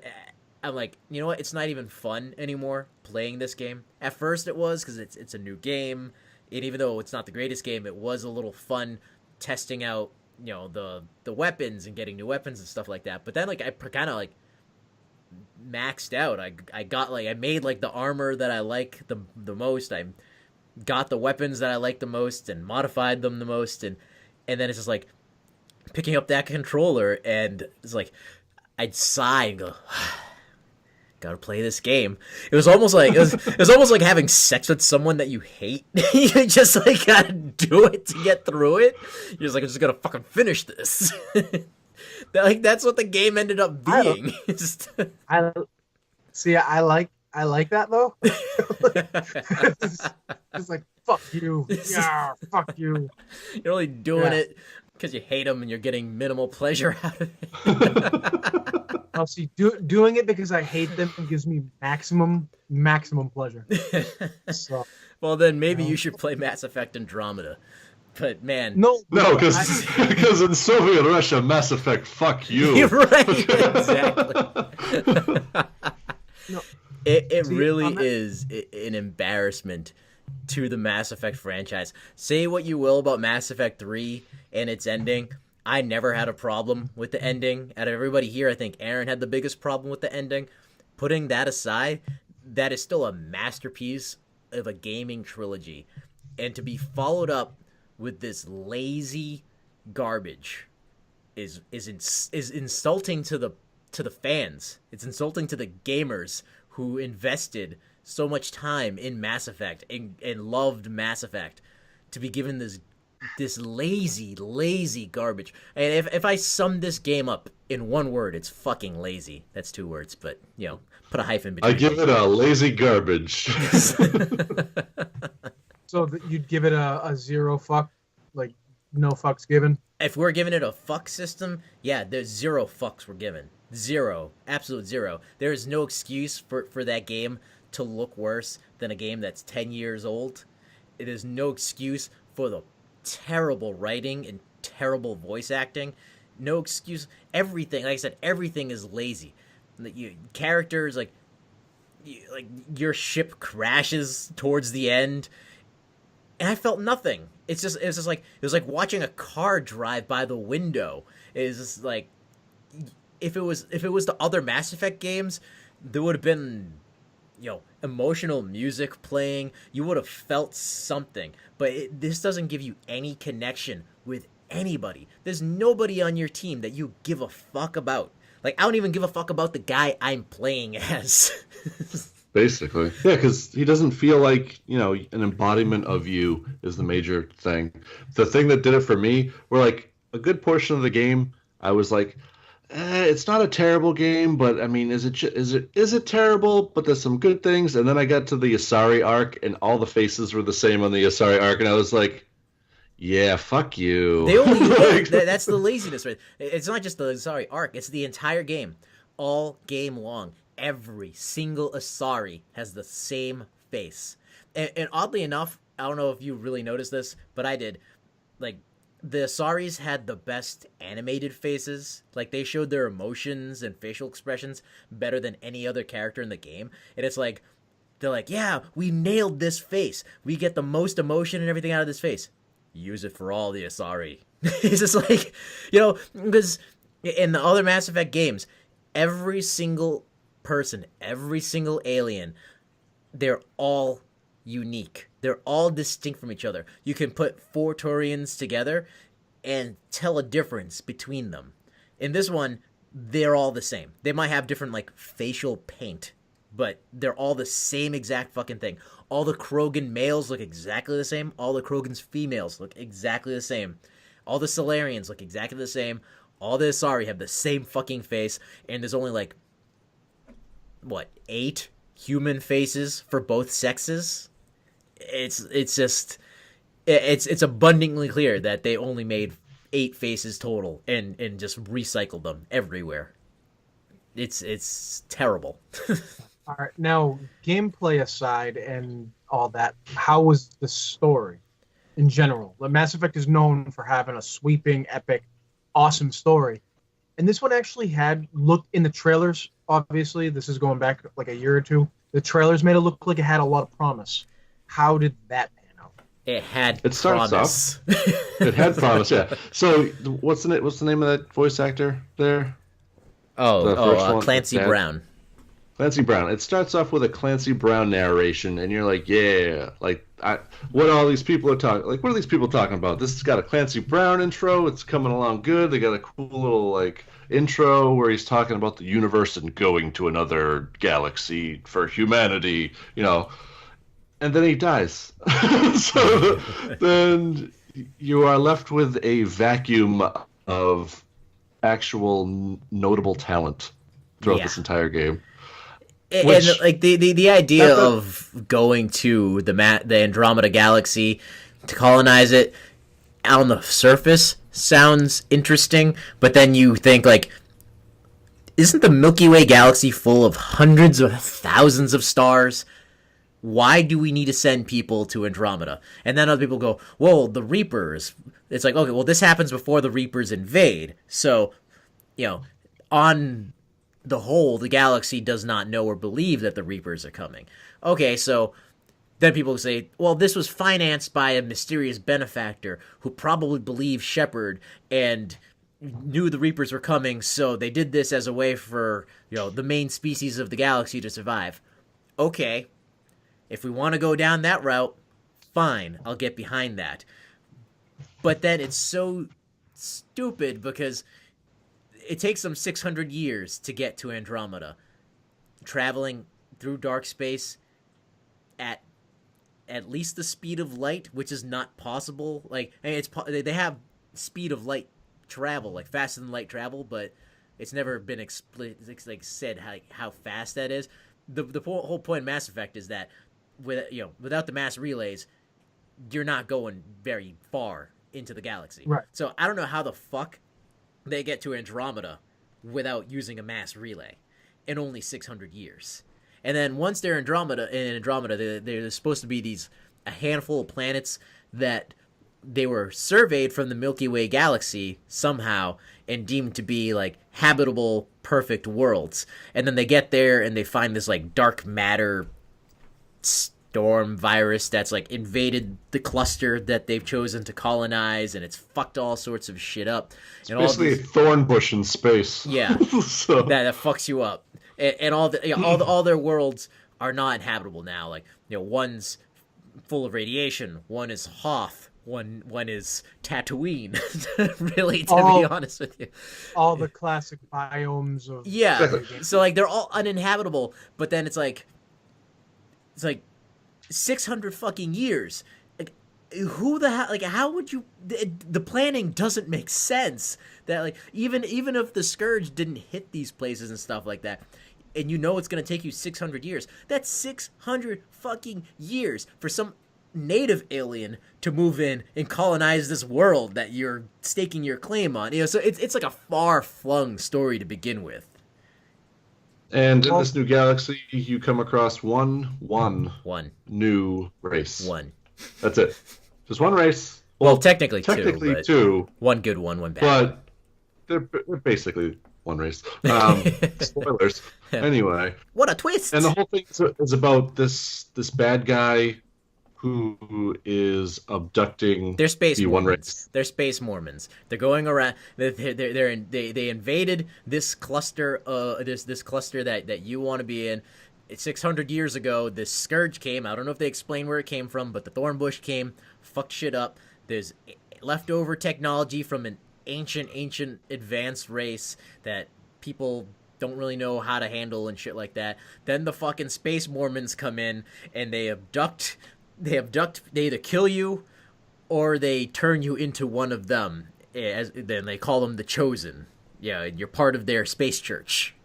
I'm like, you know what? It's not even fun anymore playing this game. At first it was because it's a new game, and even though it's not the greatest game, it was a little fun testing out, you know, the weapons and getting new weapons and stuff like that. But then like I kind of like maxed out. I got like I made like the armor that I like the most. I got the weapons that I like the most and modified them the most, and then it's just like picking up that controller and it's like I'd sigh and go, gotta play this game. It was almost like it was almost like having sex with someone that you hate. You just like gotta do it to get through it. You're just like, I'm just gonna fucking finish this. That's what the game ended up being. I like that though. It's like, fuck you. Yeah, fuck you. You're only doing it because you hate them and you're getting minimal pleasure out of it. I'll see, doing it because I hate them gives me maximum pleasure. So, well, then maybe you should play Mass Effect Andromeda. But man, no, because in Soviet Russia, Mass Effect, fuck you. You're right, exactly. No. It really is an embarrassment to the Mass Effect franchise. Say what you will about Mass Effect 3 and its ending. I never had a problem with the ending. Out of everybody here, I think Aaron had the biggest problem with the ending. Putting that aside, that is still a masterpiece of a gaming trilogy. And to be followed up with this lazy garbage is insulting to the fans. It's insulting to the gamers who invested so much time in Mass Effect and loved Mass Effect, to be given this lazy garbage. And if I sum this game up in one word, it's fucking lazy. That's 2 words, but you know, put a hyphen between. I give it a lazy garbage. So you'd give it a 0 fuck, like no fucks given? If we're giving it a fuck system, yeah, there's 0 fucks were given. 0. Absolute 0. There is no excuse for that game to look worse than a game that's 10 years old. It is no excuse for the terrible writing and terrible voice acting. No excuse. Everything, like I said, everything is lazy. Characters, like your ship crashes towards the end, and I felt nothing. it's just like it was like watching a car drive by the window. It's just like if it was the other Mass Effect games, there would have been emotional music playing. You would have felt something, but this doesn't give you any connection with anybody. There's nobody on your team that you give a fuck about. Like, I don't even give a fuck about the guy I'm playing as. Basically. Yeah, because he doesn't feel like, an embodiment of you is the major thing. The thing that did it for me, were like a good portion of the game, I was like, it's not a terrible game, but I mean, is it terrible? But there's some good things. And then I got to the Asari arc, and all the faces were the same on the Asari arc, and I was like, yeah, fuck you. They only that's the laziness, right? It's not just the Asari arc; it's the entire game, all game long. Every single Asari has the same face, and oddly enough, I don't know if you really noticed this, but I did. Like, the Asaris had the best animated faces. Like, they showed their emotions and facial expressions better than any other character in the game. And it's like, they're like, yeah, we nailed this face. We get the most emotion and everything out of this face. Use it for all the Asari. It's just like, because in the other Mass Effect games, every single person, every single alien, they're all unique. They're all distinct from each other. You can put 4 Turians together and tell a difference between them. In this one, they're all the same. They might have different, facial paint, but they're all the same exact fucking thing. All the Krogan males look exactly the same. All the Krogan's females look exactly the same. All the Solarians look exactly the same. All the Asari have the same fucking face, and there's only, 8 human faces for both sexes? It's just it's abundantly clear that they only made 8 faces total and just recycled them everywhere. It's terrible. All right, now gameplay aside and all that, how was the story in general? The Mass Effect is known for having a sweeping, epic, awesome story, and this one actually looked in the trailers. Obviously, this is going back like a year or two. The trailers made it look like it had a lot of promise. How did that pan out? It had starts promise. It had promise, yeah. So, what's the name of that voice actor there? Clancy Brown. Clancy Brown. It starts off with a Clancy Brown narration, and you're like, yeah, what all these people are talking. What are these people talking about? This has got a Clancy Brown intro. It's coming along good. They got a cool little intro where he's talking about the universe and going to another galaxy for humanity, and then he dies. So then you are left with a vacuum of actual notable talent throughout this entire game. And the idea of going to the Andromeda galaxy to colonize it on the surface sounds interesting, but then you think isn't the Milky Way galaxy full of hundreds of thousands of stars? Why do we need to send people to Andromeda? And then other people go, well, the Reapers. It's like, okay, well, this happens before the Reapers invade. So, on the whole, the galaxy does not know or believe that the Reapers are coming. Okay, so then people say, well, this was financed by a mysterious benefactor who probably believed Shepard and knew the Reapers were coming, so they did this as a way for, the main species of the galaxy to survive. Okay, if we want to go down that route, fine, I'll get behind that. But then it's so stupid because it takes them 600 years to get to Andromeda, traveling through dark space at least the speed of light, which is not possible. They have speed of light travel, faster than light travel, but it's never been said how fast that is. The whole point of Mass Effect is that without the mass relays, you're not going very far into the galaxy. Right. So I don't know how the fuck they get to Andromeda without using a mass relay in only 600 years. And then once they're in Andromeda, there's supposed to be a handful of planets that they were surveyed from the Milky Way galaxy somehow and deemed to be habitable, perfect worlds. And then they get there and they find this dark matter dorm virus that's like invaded the cluster that they've chosen to colonize, and it's fucked all sorts of shit up. It's and basically a thorn bush in space. Yeah, so. that fucks you up, and all their worlds are not inhabitable now. Like, one's full of radiation, one is Hoth, one is Tatooine. Really, to be honest with you, all the classic biomes of So like they're all uninhabitable, but then it's like 600 fucking years. Like, who the hell? Like, how would you? The planning doesn't make sense. That like even if the scourge didn't hit these places and stuff like that, and it's gonna take you 600 years. That's 600 fucking years for some native alien to move in and colonize this world that you're staking your claim on. So it's like a far-flung story to begin with. And in this new galaxy, you come across one new race. One. That's it. Just one race. Well, technically two. One good one, one bad. But they're basically one race. Spoilers. Anyway. What a twist! And the whole thing is about this bad guy who is abducting They're space the Mormons. one race. They're space Mormons. They're going around. They invaded this cluster. This cluster that you want to be in. 600 years ago, this scourge came. I don't know if they explain where it came from, but the thorn bush came, fucked shit up. There's leftover technology from an ancient advanced race that people don't really know how to handle and shit like that. Then the fucking space Mormons come in and they abduct. They either kill you or they turn you into one of them. Then they call them the Chosen. Yeah, you're part of their space church.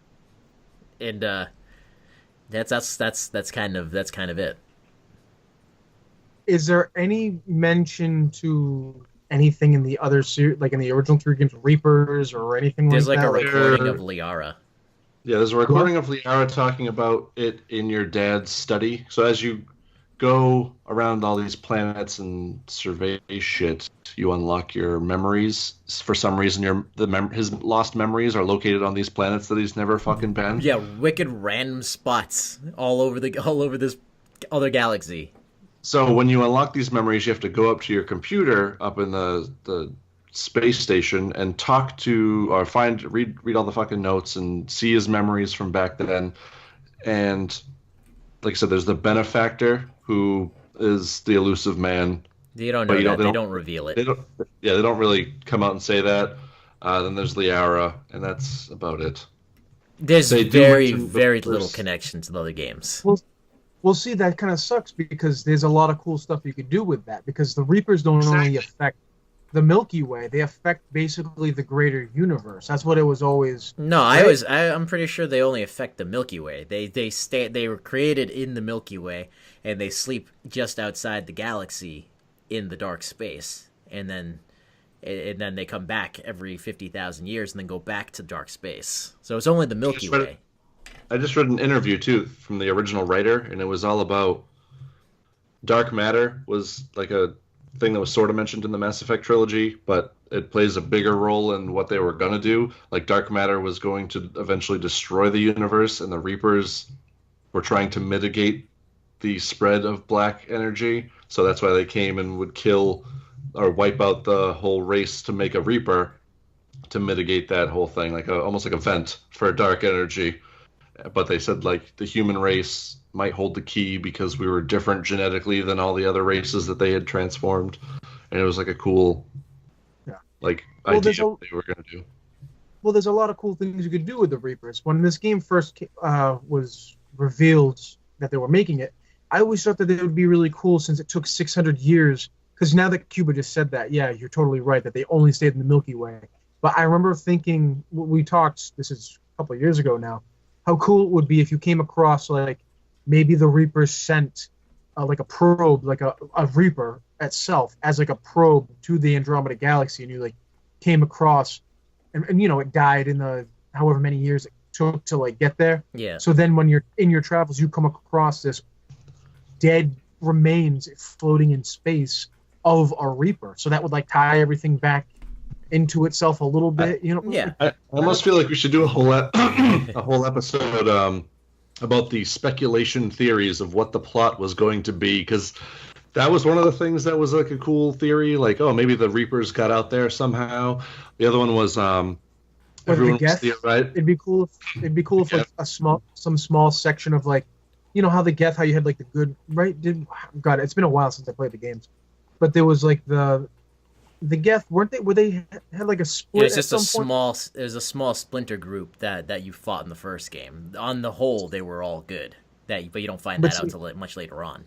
And that's kind of it. Is there any mention to anything in the other series, like in the original 3 games, Reapers or anything like that? There's like a recording of Liara. Yeah, there's a recording of Liara talking about it in your dad's study. So as you go around all these planets and survey shit, you unlock your memories. For some reason, his lost memories are located on these planets that he's never fucking been. Yeah, wicked random spots all over this other galaxy. So when you unlock these memories, you have to go up to your computer up in the space station and talk to or read all the fucking notes and see his memories from back then. And like I said, there's the benefactor, who is the elusive man. You don't know that. They don't reveal it. They don't really come out and say that. Then there's Liara, and that's about it. There's very little connection to the other games. Well, see, that kind of sucks because there's a lot of cool stuff you could do with that, because the Reapers don't only affect the Milky Way, they affect basically the greater universe. That's what it was always. No, right? I'm pretty sure they only affect the Milky Way. They were created in the Milky Way, and they sleep just outside the galaxy in the dark space, and then they come back every 50,000 years and then go back to dark space. So it's only the Milky Way. I just read an interview too from the original writer, and it was all about dark matter was like a thing that was sort of mentioned in the Mass Effect trilogy, but it plays a bigger role in what they were going to do. Like, dark matter was going to eventually destroy the universe, and the Reapers were trying to mitigate the spread of black energy. So that's why they came and would kill or wipe out the whole race to make a Reaper to mitigate that whole thing, like almost like a vent for dark energy. But they said, like, the human race might hold the key because we were different genetically than all the other races that they had transformed, and it was like a cool idea what they were going to do. Well, there's a lot of cool things you could do with the Reapers. When this game first was revealed that they were making it, I always thought that it would be really cool since it took 600 years, because now that Cuba just said that, yeah, you're totally right, that they only stayed in the Milky Way. But I remember thinking, we talked, this is a couple of years ago now, how cool it would be if you came across, like, maybe the Reapers sent like a probe, like a Reaper itself as like a probe to the Andromeda galaxy, and you like came across, and it died in the however many years it took to like get there. Yeah. So then when you're in your travels, you come across this dead remains floating in space of a Reaper. So that would like tie everything back into itself a little bit, Yeah. I almost feel like we should do a whole episode about the speculation theories of what the plot was going to be, because that was one of the things that was like a cool theory, like, oh, maybe the Reapers got out there somehow. The other one was Or the everyone was Geth. right. It'd be cool if like some small section of like, you know how the Geth, how you had like the good, right? God, it's been a while since I played the games, but there was like the Geth, weren't they? Were they had like a split? It was just at some point? it was a small splinter group that you fought in the first game. On the whole, they were all good. But you don't find But that out see, till much later on.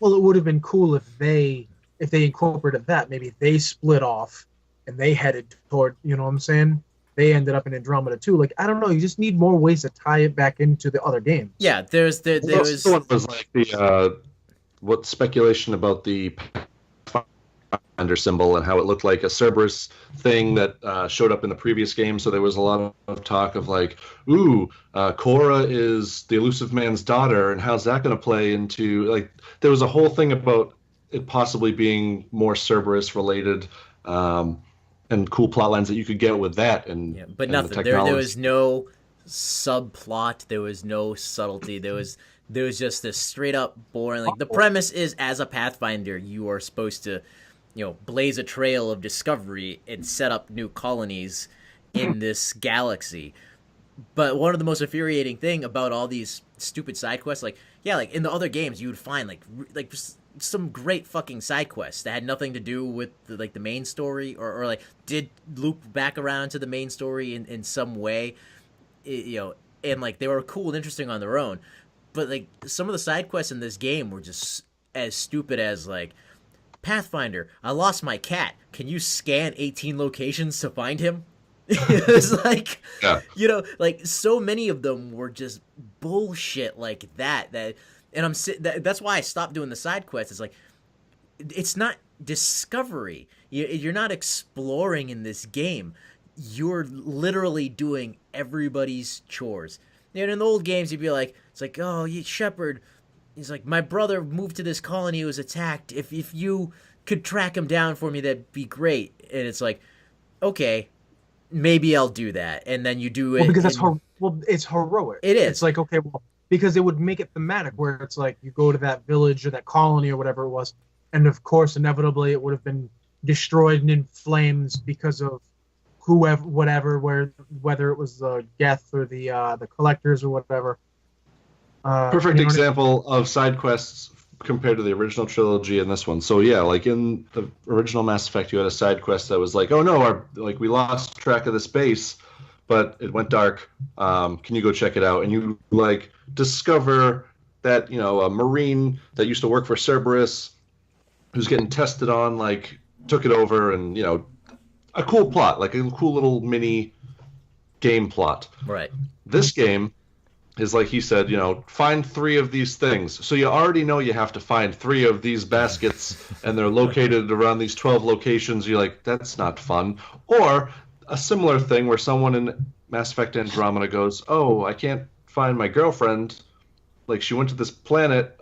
well, it would have been cool if they incorporated that. Maybe they split off and they headed toward, you know what I'm saying? They ended up in Andromeda too. Like, I don't know, you just need more ways to tie it back into the other games. Yeah, there was The one was like the what speculation about the Pathfinder symbol and how it looked like a Cerberus thing that showed up in the previous game. So there was a lot of talk of like, ooh, Cora is the elusive man's daughter, and how's that going to play into, like, there was a whole thing about it possibly being more Cerberus related, and cool plot lines that you could get with that, and yeah, but and the nothing. There technology. was no subplot. There was no subtlety. There was just this straight up boring. Like the premise is, as a Pathfinder, you are supposed to, blaze a trail of discovery and set up new colonies in this galaxy. But one of the most infuriating thing about all these stupid side quests, like in the other games, you would find like some great fucking side quests that had nothing to do with the main story, or like did loop back around to the main story in some way, and like they were cool and interesting on their own. But like some of the side quests in this game were just as stupid as like, Pathfinder, I lost my cat. Can you scan 18 locations to find him? It was like, Yeah. like so many of them were just bullshit like that. And that's why I stopped doing the side quests. It's like, it's not discovery. You're not exploring in this game. You're literally doing everybody's chores. And in the old games, you'd be like, it's like, oh, Shepard. He's like, my brother moved to this colony. He was attacked. If you could track him down for me, that'd be great. And it's like, okay, maybe I'll do that. And then you do it. Well, because it's heroic. It is. It's like, okay, well, because it would make it thematic, where it's like you go to that village or that colony or whatever it was, and of course, inevitably, it would have been destroyed and in flames because of whoever, whatever, whether it was the Geth or the collectors or whatever. Perfect example of side quests compared to the original trilogy and this one. So yeah, like in the original Mass Effect, you had a side quest that was like, oh no, we lost track of this base, but it went dark. Can you go check it out? And you like discover that a Marine that used to work for Cerberus, who's getting tested on, like took it over, and a cool plot, like a cool little mini game plot. Right. This game is like he said, find 3 of these things. So you already know you have to find 3 of these baskets, and they're located around these 12 locations. You're like, that's not fun. Or a similar thing where someone in Mass Effect Andromeda goes, oh, I can't find my girlfriend. Like, she went to this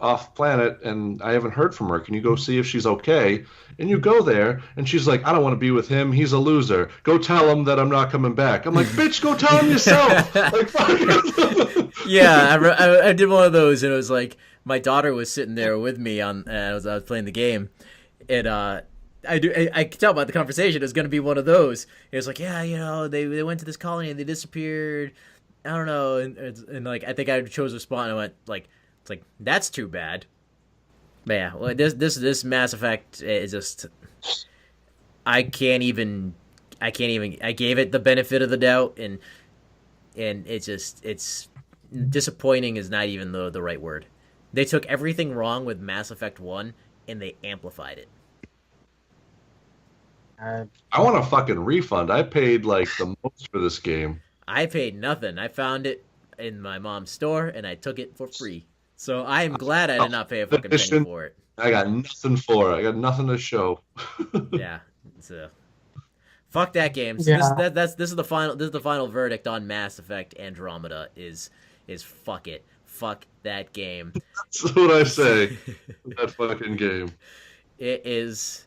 off planet, and I haven't heard from her. Can you go see if she's okay? And you go there, and she's like, I don't want to be with him. He's a loser. Go tell him that I'm not coming back. I'm like, bitch, go tell him yourself. Like, fuck. Yeah, I did one of those, and it was like, my daughter was sitting there with me I was playing the game, and I could tell by the conversation it was going to be one of those. It was like, yeah, they went to this colony and they disappeared. I don't know, and like I think I chose a spot and I went like, it's like, that's too bad. But yeah, well, this Mass Effect is just, I gave it the benefit of the doubt, and it's disappointing is not even the right word. They took everything wrong with Mass Effect 1 and they amplified it. I want a fucking refund. I paid like the most for this game. I paid nothing. I found it in my mom's store, and I took it for free. So I am glad I did not pay a fucking penny for it. I got nothing for it. I got nothing to show. Yeah, fuck that game. So Yeah. this is the final verdict on Mass Effect Andromeda is fuck it. Fuck that game. That's what I say. That fucking game. It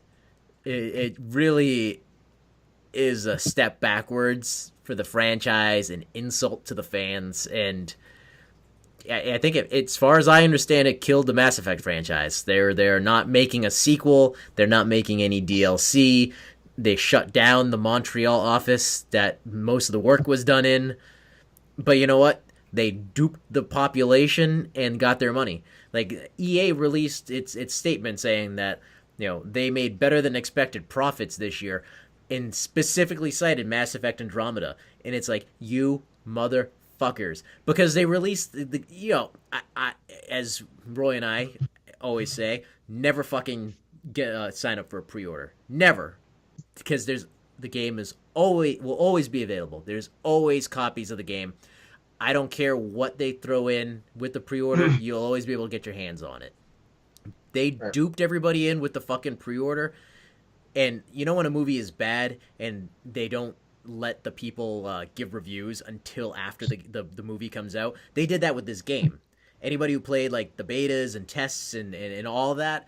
really is a step backwards for the franchise, an insult to the fans, and I think as far as I understand it, killed the Mass Effect franchise. They're not making a sequel. They're not making any DLC. They shut down the Montreal office that most of the work was done in. But you know what? They duped the population and got their money. Like, EA released its statement saying that, they made better than expected profits this year, and specifically cited Mass Effect Andromeda. And it's like, you motherfuckers, because they released I as Roy and I always say, never fucking sign up for a pre-order. Never. Because the game will always be available. There's always copies of the game. I don't care what they throw in with the pre-order, you'll always be able to get your hands on it. They duped everybody in with the fucking pre-order. And when a movie is bad and they don't let the people give reviews until after the movie comes out, they did that with this game. Anybody who played like the betas and tests and all that,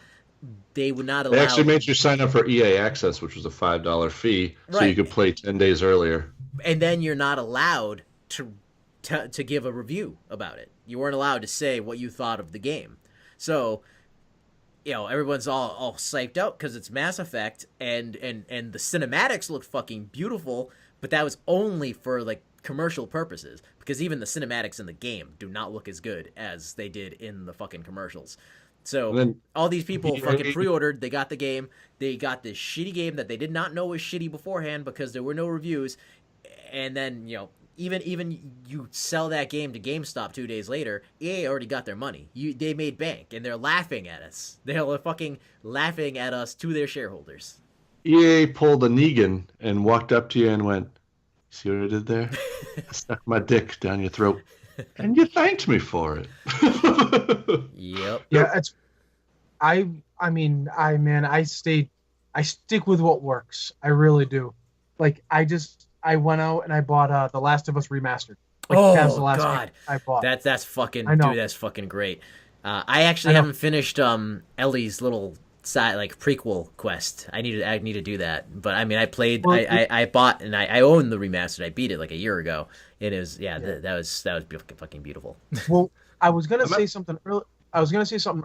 they would not allow. They actually made you sign up for EA Access, which was a $5 fee, so you could play 10 days earlier. And then you're not allowed to give a review about it. You weren't allowed to say what you thought of the game. So, everyone's all psyched out because it's Mass Effect, and the cinematics look fucking beautiful, but that was only for like commercial purposes, because even the cinematics in the game do not look as good as they did in the fucking commercials. So then, all these people fucking pre-ordered, they got the game, they got this shitty game that they did not know was shitty beforehand because there were no reviews, and then, even you sell that game to GameStop 2 days later, EA already got their money. They made bank, and they're laughing at us. They're fucking laughing at us to their shareholders. EA pulled a Negan and walked up to you and went, "See what I did there? I stuck my dick down your throat, and you thanked me for it." Yep. Yeah, it's. I stick with what works. I really do. Like, I went out and I bought The Last of Us Remastered. That's the last God, game I bought. That's fucking, dude, that's fucking great. I actually haven't finished Ellie's little side prequel quest. I need to do that. But I mean, I played, I bought and I own the remastered. I beat it like a year ago. It is that was fucking beautiful. Well, I was gonna say something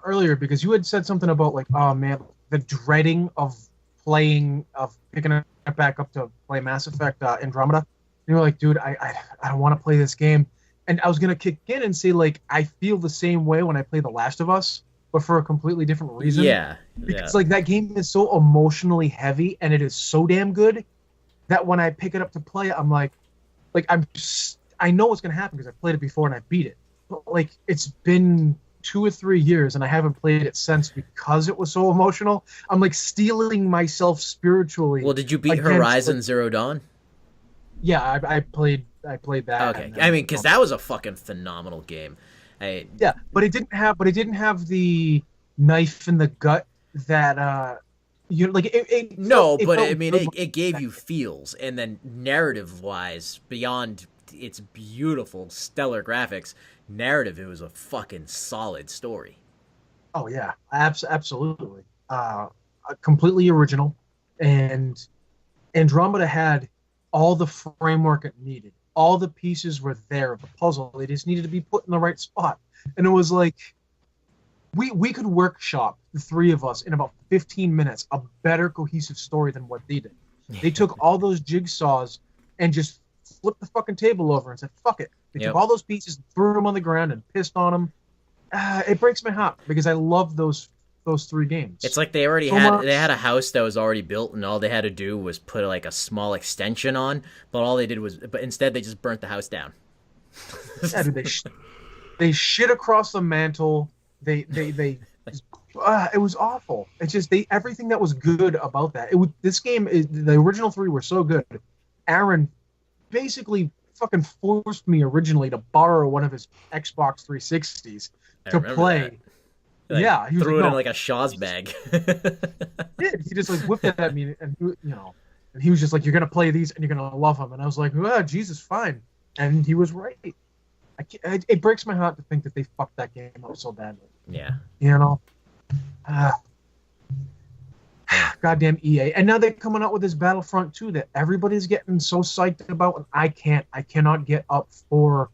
earlier because you had said something about oh man, the dreading of picking it back up to play Mass Effect Andromeda. And you were like, dude, I don't want to play this game. And I was gonna kick in and say I feel the same way when I play The Last of Us, but for a completely different reason. Yeah. Because that game is so emotionally heavy and it is so damn good that when I pick it up to play it, I'm I know what's gonna happen because I played it before and I beat it. But it's been 2 or 3 years and I haven't played it since because it was so emotional. I'm stealing myself spiritually. Well, did you beat Horizon Zero Dawn? Yeah, I played that. Okay, I mean, because that was a fucking phenomenal game. Yeah, but it didn't have the knife in the gut that it gave you feels, and then narrative wise, beyond its beautiful stellar graphics, narrative, it was a fucking solid story. Oh yeah, absolutely. Completely original, and Andromeda had all the framework it needed. All the pieces were there of the puzzle. They just needed to be put in the right spot. And it was we could workshop, the three of us, in about 15 minutes, a better cohesive story than what they did. They took all those jigsaws and just flipped the fucking table over and said, fuck it. They took all those pieces and threw them on the ground and pissed on them. It breaks my heart because I love those 3 games. It's like they had a house that was already built and all they had to do was put a small extension on, but instead they just burnt the house down. Yeah, dude, they shit across the mantle. It was awful. It's just everything that was good about that. This game the original 3 were so good. Aaron basically fucking forced me originally to borrow one of his Xbox 360s to play. He threw it in a Shaw's bag. He just whipped it at me, and he was just like, "You're gonna play these, and you're gonna love them." And I was like, "Oh, Jesus, fine." And he was right. It breaks my heart to think that they fucked that game up so badly. Yeah. Goddamn EA. And now they're coming out with this Battlefront 2 that everybody's getting so psyched about, and I cannot get up for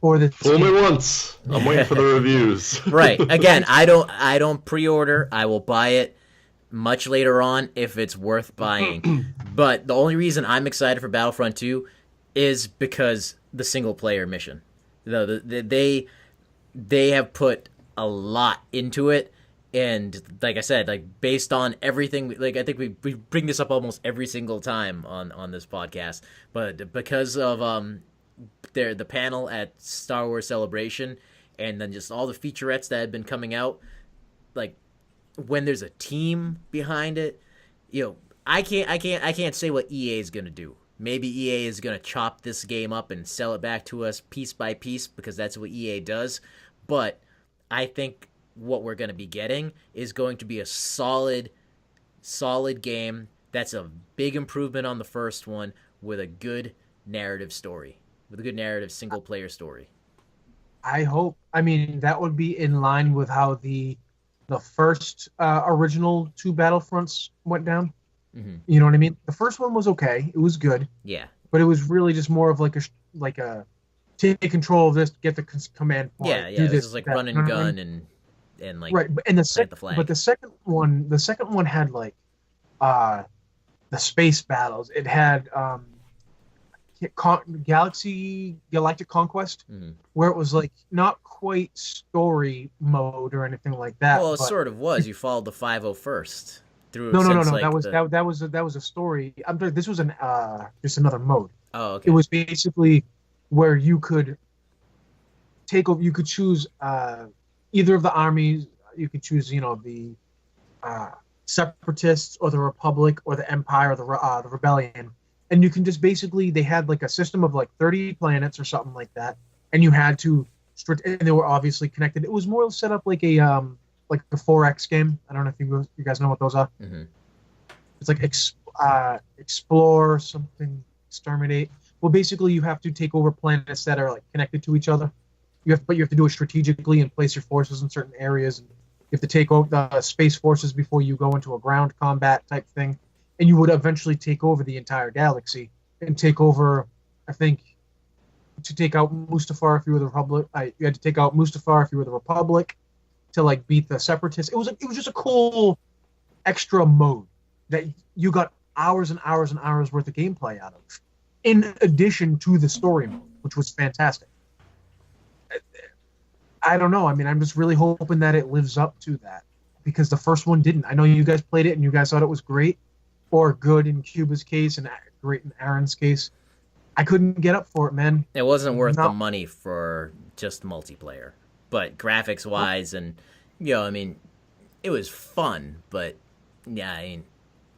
for the Fool me team. once. I'm waiting for the reviews. Right. Again, I don't pre-order. I will buy it much later on if it's worth buying. But the only reason I'm excited for Battlefront 2 is because the single player mission. They have put a lot into it, and like I said, like based on everything, like I think we bring this up almost every single time on this podcast, but because of the panel at Star Wars Celebration, and then just all the featurettes that had been coming out, like when there's a team behind it, I can't say what EA is gonna do. Maybe EA is gonna chop this game up and sell it back to us piece by piece because that's what EA does. But I think what we're gonna be getting is going to be a solid game that's a big improvement on the first one with a good narrative story, with a good narrative single player story. I hope. I mean, that would be in line with how the first original 2 Battlefronts went down. Mm-hmm. You know what I mean? The first one was okay. It was good. Yeah. But it was really just more of like a take control of this, get the command point. Yeah. It was just like run and gun and like right. And the flag. But the second one had like the space battles. It had galactic conquest, where it was like not quite story mode or anything like that. Well, it sort of was. You followed the 501st through. No. Like that was a story. This was just another mode. Oh, okay. It was basically where you could take over. You could choose either of the armies. You could choose, the Separatists or the Republic or the Empire or the Rebellion. And you can just basically, they had like a system of like 30 planets or something like that, and you had to, and they were obviously connected. It was more set up like a 4X game. I don't know if you guys know what those are. Mm-hmm. It's like explore something, exterminate. Well, basically, you have to take over planets that are like connected to each other. But you have to do it strategically and place your forces in certain areas. And you have to take over the space forces before you go into a ground combat type thing. And you would eventually take over the entire galaxy and take over, I think, to take out Mustafar if you were the Republic. You had to take out Mustafar if you were the Republic to like beat the Separatists. It was just a cool extra mode that you got hours and hours and hours worth of gameplay out of, in addition to the story mode, which was fantastic. I don't know. I mean, I'm just really hoping that it lives up to that, because the first one didn't. I know you guys played it and you guys thought it was great, or good in Cuba's case and great in Aaron's case. I couldn't get up for it, man. It wasn't worth the money for just multiplayer, but graphics wise, and I mean, it was fun. But yeah, I mean,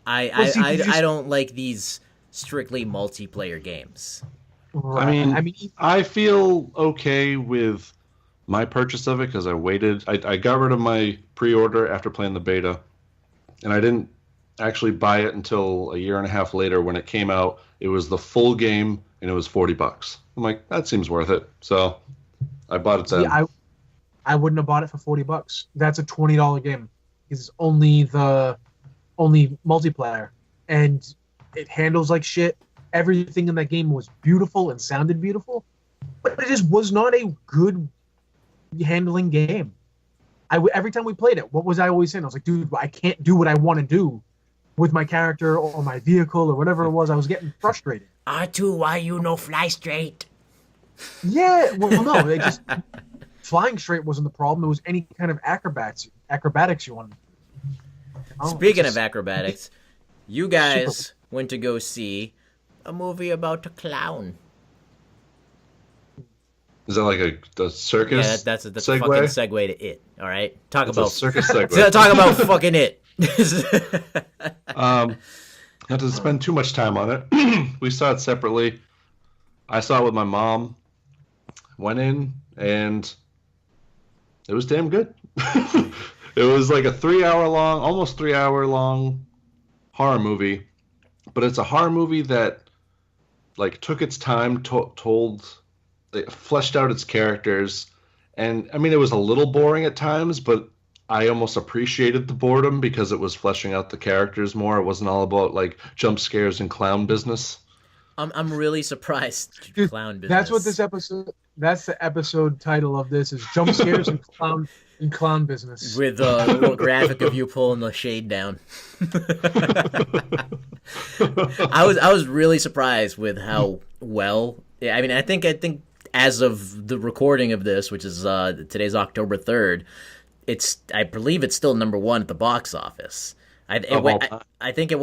I don't like these strictly multiplayer games. Right. I mean, I feel okay with my purchase of it because I waited. I got rid of my pre-order after playing the beta, and I didn't actually buy it until a year and a half later when it came out. It was the full game, and it was $40. I'm like, that seems worth it. So I bought it then. See, I wouldn't have bought it for $40. That's a $20 game. It's only multiplayer, and it handles like shit. Everything in that game was beautiful and sounded beautiful, but it just was not a good handling game. Every time we played it, what was I always saying? I was like, dude, I can't do what I want to do with my character or my vehicle or whatever it was. I was getting frustrated. R2, why you no fly straight? Yeah, well, no, they just flying straight wasn't the problem. It was any kind of acrobatics you wanted. Speaking of acrobatics, you guys went to go see a movie about a clown. Is that like a circus? Yeah, that's a fucking segue to it. All right, talk about a circus segue. Talk about fucking it. Not to spend too much time on it. We saw it separately. I saw it with my mom. Went in, and it was damn good. It was like a almost 3 hour long horror movie, but it's a horror movie that like took its time, it fleshed out its characters, and I mean it was a little boring at times, but I almost appreciated the boredom because it was fleshing out the characters more. It wasn't all about like jump scares and clown business. I'm really surprised. Dude, clown business. That's what this episode. That's the episode title of this is Jump Scares and Clown Business. With a little graphic of you pulling the shade down. I was really surprised with how well. I mean, I think as of the recording of this, which is today's October 3rd, I believe it's still number 1 at the box office. I think it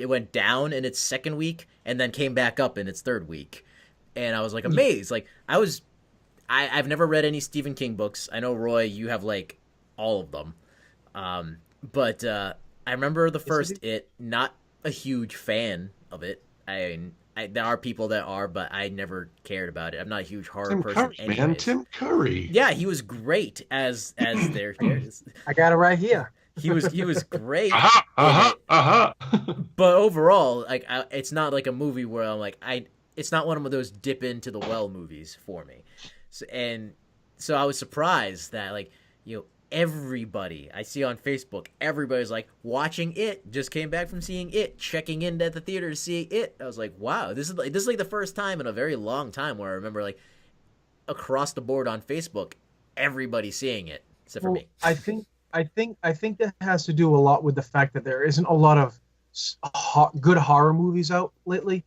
went down in its second week and then came back up in its third week, and I was like amazed. Like I've never read any Stephen King books. I know, Roy, you have like all of them, but I remember the first It. Not a huge fan of it. There are people that are, but I never cared about it. I'm not a huge horror person. Curry, man, Tim Curry. Yeah, he was great as their characters. I got it right here. He was great. But overall, like it's not like a movie where I'm like it's not one of those dip into the well movies for me. So I was surprised that like everybody I see on Facebook, everybody's like watching It, just came back from seeing It, checking in at the theater to see It. I was like, wow, this is like the first time in a very long time where I remember like across the board on Facebook, everybody seeing it except for me. I think that has to do a lot with the fact that there isn't a lot of good horror movies out lately.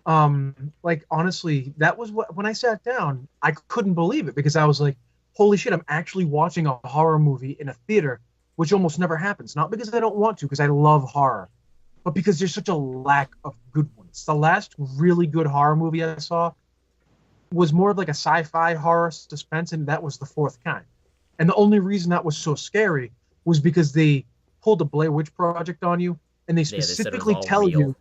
Like honestly, that was when I sat down, I couldn't believe it because I was like, holy shit, I'm actually watching a horror movie in a theater, which almost never happens. Not because I don't want to, because I love horror, but because there's such a lack of good ones. The last really good horror movie I saw was more of like a sci-fi horror suspense, and that was The Fourth Kind. And the only reason that was so scary was because they pulled the Blair Witch Project on you, and they specifically tell you,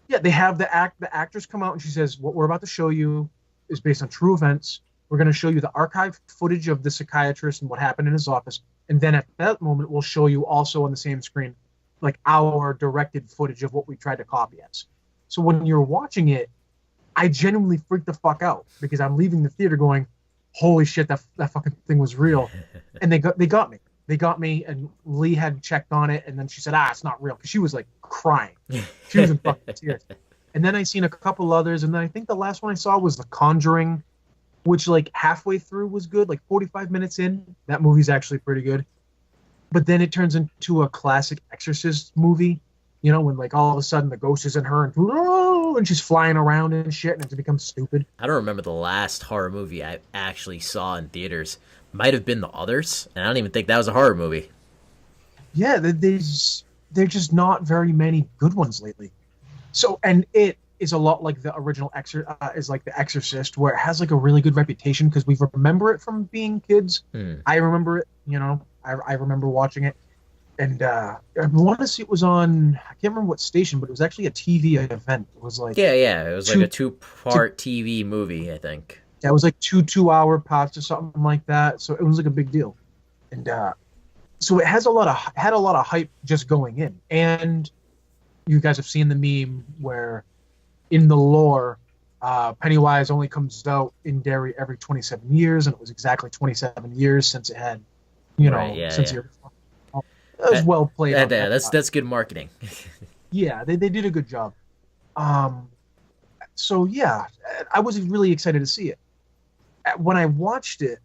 they have the actors come out, and she says, what we're about to show you is based on true events. We're going to show you the archived footage of the psychiatrist and what happened in his office. And then at that moment, we'll show you also on the same screen, like our directed footage of what we tried to copy as. So when you're watching it, I genuinely freaked the fuck out because I'm leaving the theater going, holy shit, that fucking thing was real. And they got me. They got me, and Lee had checked on it, and then she said, it's not real, because she was like crying. She was in fucking tears. And then I seen a couple others, and then I think the last one I saw was The Conjuring, which like halfway through was good, like 45 minutes in, that movie's actually pretty good. But then it turns into a classic Exorcist movie, when like all of a sudden the ghost is in her and she's flying around and shit, and it becomes stupid. I don't remember the last horror movie I actually saw in theaters. Might have been The Others, and I don't even think that was a horror movie. Yeah, there's just not very many good ones lately. So, and it is a lot like the original is like The Exorcist, where it has like a really good reputation because we remember it from being kids. I remember it, I remember watching it, and I want to see it was on, I can't remember what station, but it was actually a TV event. It was like it was like a 2-part TV movie, I think. Yeah, it was like 2-hour parts or something like that. So it was like a big deal, and so it had a lot of hype just going in. And you guys have seen the meme where, in the lore, Pennywise only comes out in Derry every 27 years, and it was exactly 27 years since it had, since it was well played. That's good marketing. Yeah, they did a good job. So yeah, I was really excited to see it. When I watched it,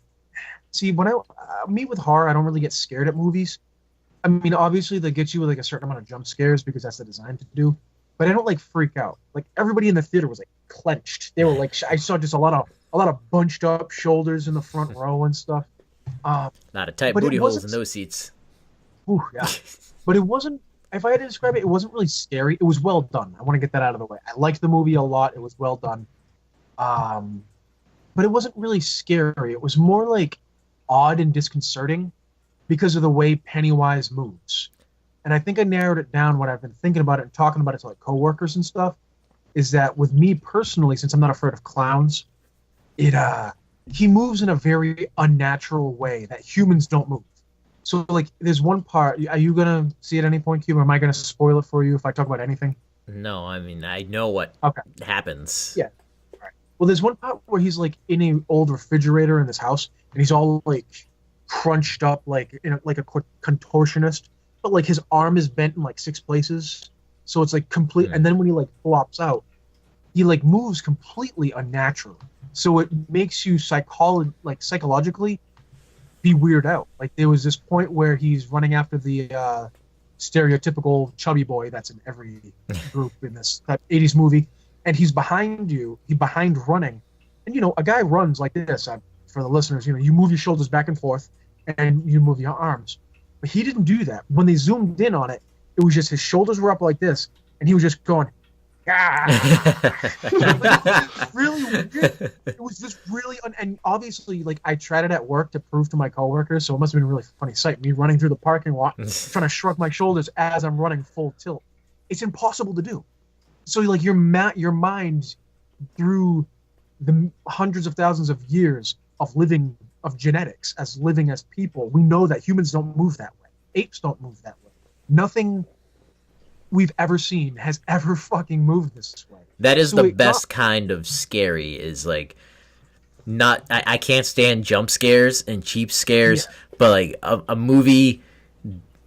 me with horror, I don't really get scared at movies. I mean, obviously they get you with like a certain amount of jump scares because that's the design to do. But I don't like freak out. Like everybody in the theater was like clenched. They were like, I saw just a lot of bunched up shoulders in the front row and stuff. Not a tight booty holes in those seats. Ooh, yeah. But it wasn't. If I had to describe it, it wasn't really scary. It was well done. I want to get that out of the way. I liked the movie a lot. It was well done. But it wasn't really scary. It was more like odd and disconcerting because of the way Pennywise moves. And I think I narrowed it down when I've been thinking about it and talking about it to like coworkers and stuff, is that with me personally, since I'm not afraid of clowns, he moves in a very unnatural way that humans don't move. So like there's one part, are you going to see at any point, Cuba? Am I going to spoil it for you if I talk about anything? No, I mean, I know what happens. Yeah. Right. Well, there's one part where he's like in an old refrigerator in this house, and he's all like crunched up like like a contortionist. But like his arm is bent in like 6 places, so it's like complete. And then when he like flops out, he like moves completely unnatural. So it makes you psychologically be weirded out. Like there was this point where he's running after the stereotypical chubby boy that's in every group in this that 80s movie, and he's behind you, behind running, and a guy runs like this. For the listeners, you move your shoulders back and forth, and you move your arms, but he didn't do that. When they zoomed in on it, it was just his shoulders were up like this, and he was just going, really weird. It was just really and obviously, like, I tried it at work to prove to my coworkers, so it must have been a really funny sight, me running through the parking lot trying to shrug my shoulders as I'm running full tilt. It's impossible to do. So like your mind, through the hundreds of thousands of years of genetics as living as people, we know that humans don't move that way, apes don't move that way, nothing we've ever seen has ever fucking moved this way. That is the best kind of scary, is like, not, I can't stand jump scares and cheap scares, but like a movie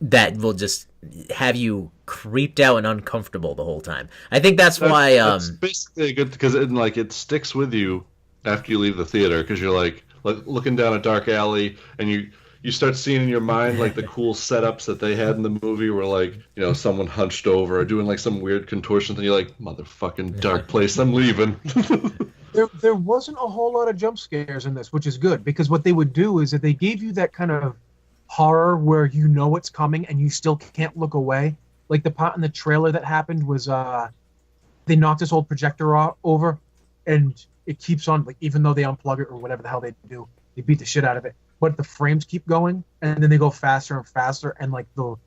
that will just have you creeped out and uncomfortable the whole time. I think that's why it's basically good, because it sticks with you after you leave the theater, because you're like looking down a dark alley, and you start seeing in your mind like the cool setups that they had in the movie, where like, someone hunched over or doing like some weird contortion, and you're like, motherfucking dark place, I'm leaving. There wasn't a whole lot of jump scares in this, which is good, because what they would do is that they gave you that kind of horror where it's coming and you still can't look away. Like the part in the trailer that happened was they knocked this old projector over, and it keeps on, like, even though they unplug it or whatever the hell they do, they beat the shit out of it. But the frames keep going, and then they go faster and faster, and like the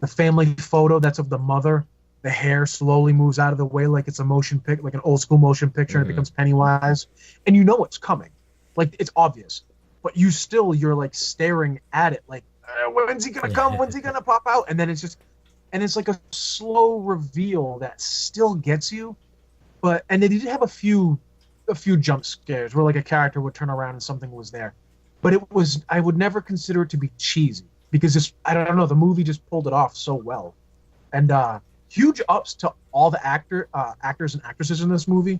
family photo that's of the mother, the hair slowly moves out of the way like it's a motion pic, like an old school motion picture, and it becomes Pennywise, and it's coming, like it's obvious, but you're like staring at it, like when's he gonna come? When's he gonna pop out? And then it's like a slow reveal that still gets you, and they did have a few jump scares where like a character would turn around and something was there. But I would never consider it to be cheesy, because I don't know, the movie just pulled it off so well. And huge ups to all the actors and actresses in this movie.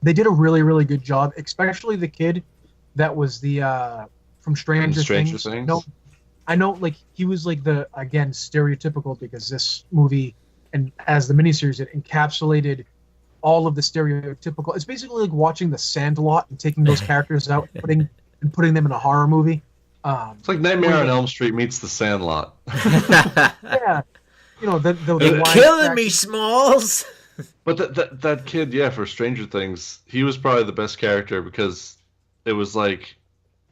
They did a really, really good job, especially the kid that was the from Stranger Things. No, I know, like, he was like again, stereotypical, because this movie, and as the miniseries, it encapsulated all of the stereotypical. It's basically like watching The Sandlot and taking those characters out and putting them in a horror movie. It's like Nightmare on Elm Street meets The Sandlot. Yeah, you're killing me, Smalls. But that kid, for Stranger Things, he was probably the best character, because it was like,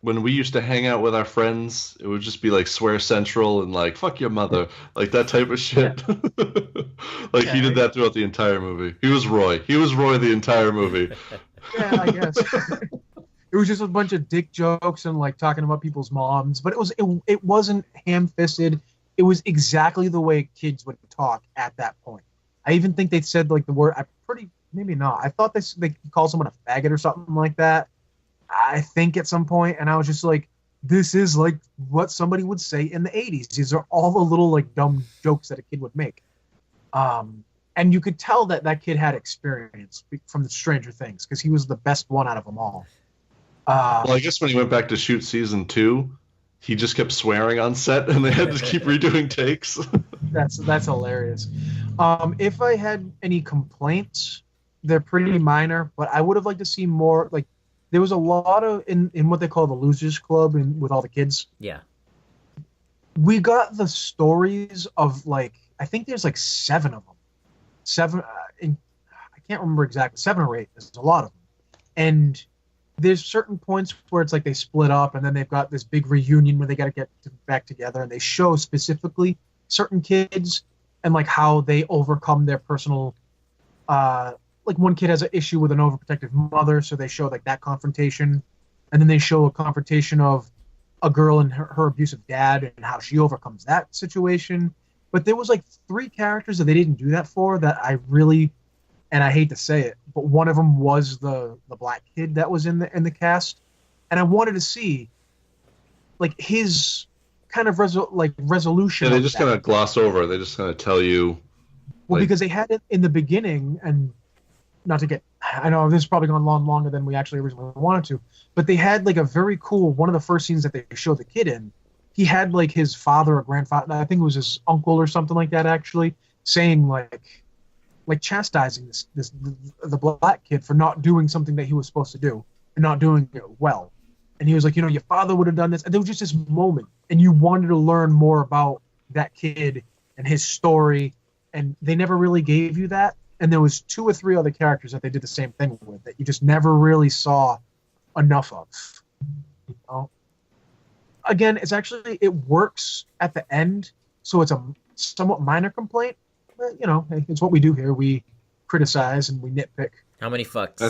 when we used to hang out with our friends, it would just be like swear central and like fuck your mother, like that type of shit. Yeah. He did that throughout the entire movie. He was Roy the entire movie. Yeah, I guess. It was just a bunch of dick jokes and like talking about people's moms, but it wasn't ham-fisted. It was exactly the way kids would talk at that point. I even think they said like the word. Maybe not. I thought they called someone a faggot or something like that, I think, at some point, and I was just like, this is like what somebody would say in the 80s. These are all the little like dumb jokes that a kid would make. And you could tell that kid had experience from the Stranger Things, because he was the best one out of them all. Well, I guess when he went back to shoot season 2, he just kept swearing on set, and they had to keep redoing takes. That's hilarious. If I had any complaints, they're pretty minor, but I would have liked to see more. Like, there was a lot of in what they call the Losers Club, with all the kids. Yeah. We got the stories of, like, I think there's like 7 of them. 7. I can't remember exactly. 7 or 8. There's a lot of them, and there's certain points where it's like they split up, and then they've got this big reunion where they got to get back together, and they show specifically certain kids and like how they overcome their personal like one kid has an issue with an overprotective mother, so they show like that confrontation, and then they show a confrontation of a girl and her abusive dad and how she overcomes that situation. But there was like 3 characters that they didn't do that for, that I really, and I hate to say it, but one of them was the black kid that was in the cast, and I wanted to see like his kind of resolution. Yeah, they just kind of gloss over. They just kind of tell you. Well, because they had it in the beginning, and not to get, I know this has probably gone longer than we actually originally wanted to, but they had like a very cool, one of the first scenes that they showed the kid in, he had like his father or grandfather, I think it was his uncle or something like that actually, saying like chastising the black kid for not doing something that he was supposed to do and not doing it well. And he was like, your father would have done this. And there was just this moment, and you wanted to learn more about that kid and his story, and they never really gave you that. And there was 2 or 3 other characters that they did the same thing with that you just never really saw enough of. You know? Again, it works at the end, so it's a somewhat minor complaint. But, it's what we do here. We criticize and we nitpick. How many fucks? I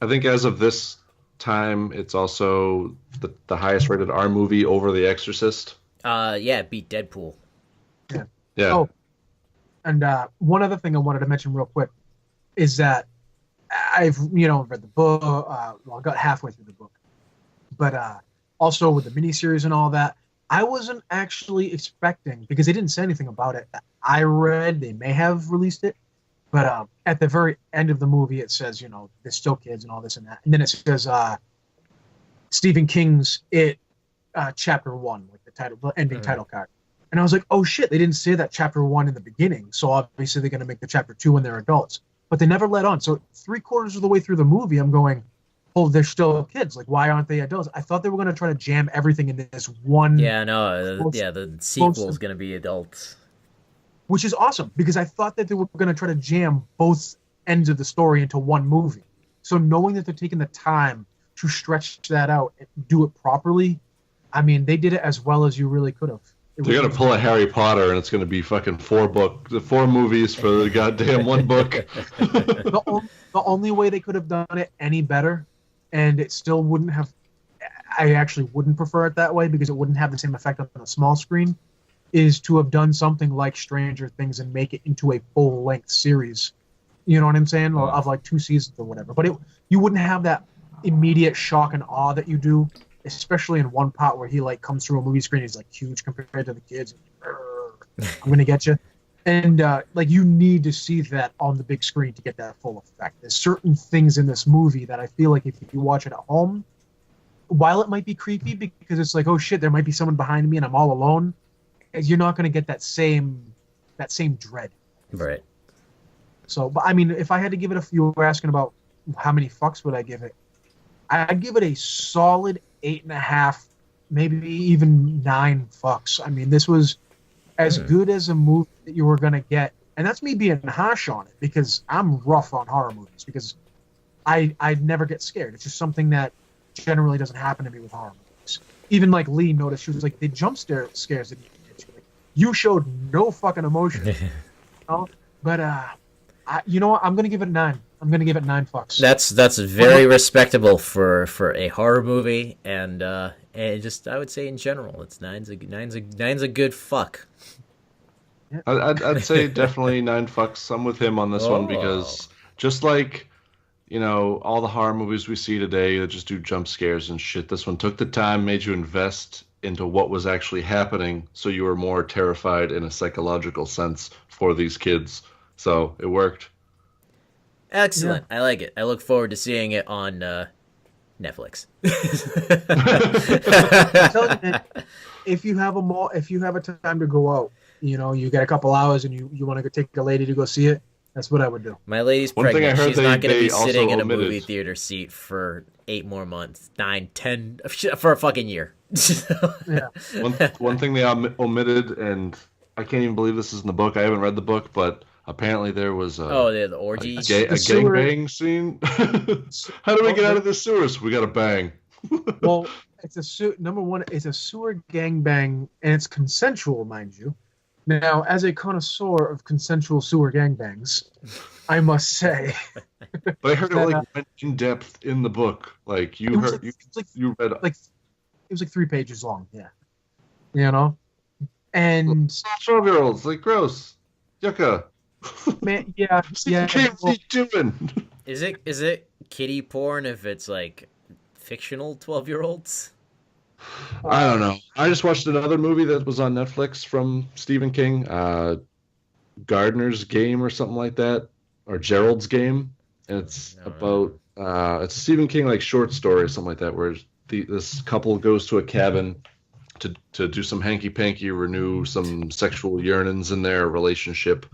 think as of this time, it's also the highest rated R movie over The Exorcist. Yeah, it beat Deadpool. Yeah. Yeah. Oh, and one other thing I wanted to mention real quick is that I've read the book. Well, I got halfway through the book, but also with the miniseries and all that, I wasn't actually expecting, because they didn't say anything about it. I read they may have released it, but at the very end of the movie it says there's still kids and all this and that, and then it says Stephen King's It chapter 1, like the ending title card. And I was like, oh shit, they didn't say that chapter 1 in the beginning, so obviously they're going to make the chapter 2 when they're adults. But they never let on. So 3/4 of the way through the movie, I'm going, oh, they're still kids. Like, why aren't they adults? I thought they were going to try to jam everything in this one. Yeah, no, the sequel is going to be adults. Which is awesome, because I thought that they were going to try to jam both ends of the story into one movie. So knowing that they're taking the time to stretch that out and do it properly, I mean, they did it as well as you really could have. They're going to pull a Harry Potter, and it's going to be fucking 4 movies for the goddamn one book. The only way they could have done it any better, and it still wouldn't have, I actually wouldn't prefer it that way because it wouldn't have the same effect on a small screen, is to have done something like Stranger Things and make it into a full-length series. You know what I'm saying? Or of like 2 seasons or whatever. But you wouldn't have that immediate shock and awe that you do, especially in one part where he like comes through a movie screen. He's like huge compared to the kids. I'm gonna get you, and like you need to see that on the big screen to get that full effect. There's certain things in this movie that I feel like if you watch it at home, while it might be creepy because it's like, oh shit, there might be someone behind me and I'm all alone, you're not gonna get that same dread. Right. So, but I mean, if I had to give it if you were asking about how many fucks would I give it, I'd give it a solid 8.5, maybe even 9 fucks. I mean, this was as good as a movie that you were going to get. And that's me being harsh on it because I'm rough on horror movies because I never get scared. It's just something that generally doesn't happen to me with horror movies. Even like Lee noticed, she was like, the jump scares that you showed no fucking emotion. But you know what? I'm going to give it a 9. I'm going to give it 9 fucks. That's very respectable for a horror movie, and just I would say in general, it's nine's a good fuck. I'd say definitely 9 fucks. I'm with him on this one because just like all the horror movies we see today that just do jump scares and shit, this one took the time, made you invest into what was actually happening, so you were more terrified in a psychological sense for these kids. So it worked. Excellent. Yeah. I like it. I look forward to seeing it on Netflix. If you have a time to go out, you got a couple hours and you want to go take a lady to go see it, that's what I would do. My lady's pregnant. She's not going to be sitting in a movie theater seat for 8 more months, 9, 10, for a fucking year. Yeah. One thing they omitted, and I can't even believe this is in the book. I haven't read the book, but apparently there was the orgies, a gangbang scene. How do we get out of the sewers? We got to bang. Well, number one, it's a sewer gangbang, and it's consensual, mind you. Now, as a connoisseur of consensual sewer gangbangs, I must say. But I heard it went in depth in the book. Like you read. It was like 3 pages long. Yeah. And 12-year-olds, like gross, yucca. Man, yeah. What's he doing? Is it kiddie porn if it's like fictional 12-year-olds? I don't know. I just watched another movie that was on Netflix from Stephen King, Gardner's Game or something like that, or Gerald's Game. and it's No, about it's a Stephen King like short story or something like that, where this couple goes to a cabin to do some hanky panky, renew some sexual yearnings in their relationship,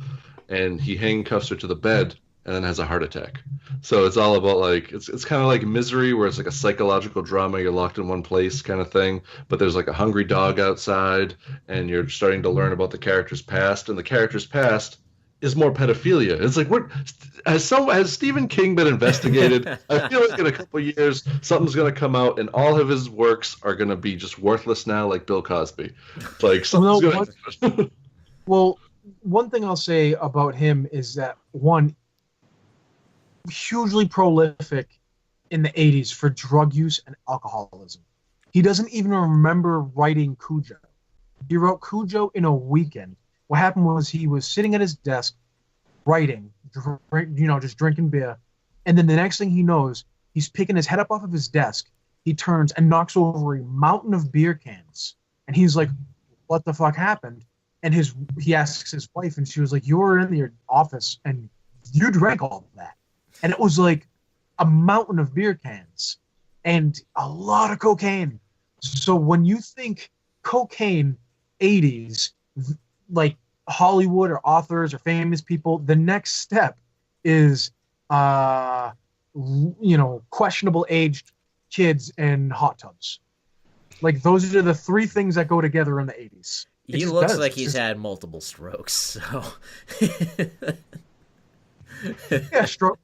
and he handcuffs her to the bed and then has a heart attack. So it's all about like it's kind of like Misery, where it's like a psychological drama. You're locked in one place kind of thing, but there's like a hungry dog outside, and you're starting to learn about the character's past, and the character's past is more pedophilia. It's like, what has Stephen King been investigated? I feel like in a couple of years something's going to come out, and all of his works are going to be just worthless now, like Bill Cosby. Like something's going to. Well, one thing I'll say about him is that one, hugely prolific in the 80s for drug use and alcoholism. He doesn't even remember writing Cujo. He wrote Cujo in a weekend. What happened was he was sitting at his desk writing, just drinking beer. And then the next thing he knows, he's picking his head up off of his desk. He turns and knocks over a mountain of beer cans. And he's like, what the fuck happened? And he asks his wife, and she was like, you were in your office and you drank all of that. And it was like a mountain of beer cans and a lot of cocaine. So when you think cocaine 80s, like Hollywood or authors or famous people, the next step is, questionable aged kids and hot tubs. Like those are the three things that go together in the 80s. He looks like he's had multiple strokes, so. Yeah, stroke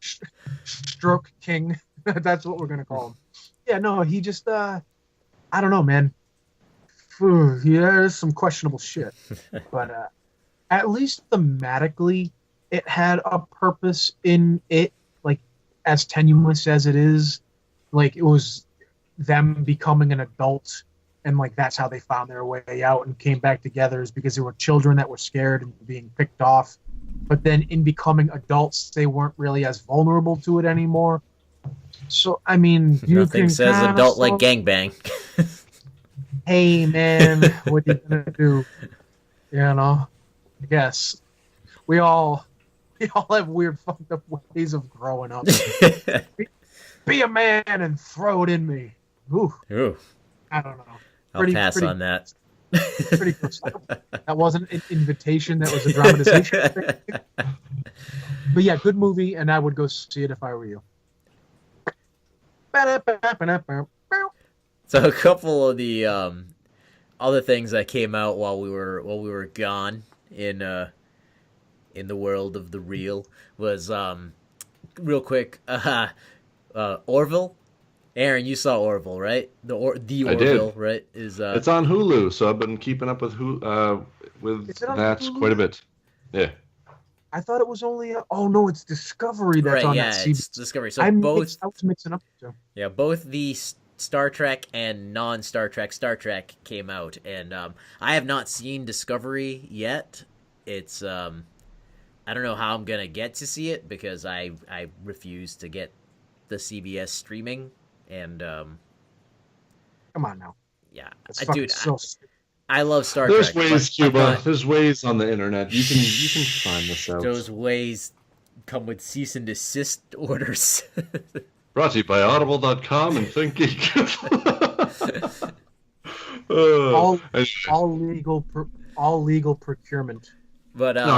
king. That's what we're gonna call him. Yeah, no, he just I don't know, man. There's some questionable shit, but at least thematically, it had a purpose in it. Like as tenuous as it is, like it was them becoming an adult, and like that's how they found their way out and came back together, is because they were children that were scared and being picked off. But then in becoming adults, they weren't really as vulnerable to it anymore. So, I mean, nothing says adult like gangbang. Hey, man, what are you going to do? You know, I guess. We all have weird, fucked up ways of growing up. Be a man and throw it in me. Ooh. I don't know. I'll pass on that. Pretty close. That wasn't an invitation. That was a dramatization. But yeah, good movie, and I would go see it if I were you. So a couple of the other things that came out while we were gone in the world of the real was real quick Orville. Aaron, you saw Orville, right? The Orville, right? It's on Hulu, so I've been keeping up with that quite a bit. Yeah. I thought it was only it's Discovery that's on that CBS. It's Discovery. So I was mixing up the two. Yeah, both the Star Trek and non-Star Trek Star Trek came out, and I have not seen Discovery yet. It's I don't know how I'm gonna get to see it because I refuse to get the CBS streaming. And come on now. Yeah, dude, I love Star Trek. There's ways, Cuba. There's ways on the internet. You can find this out. Those ways come with cease and desist orders. Brought to you by Audible.com and ThinkGeek. all legal procurement. But no,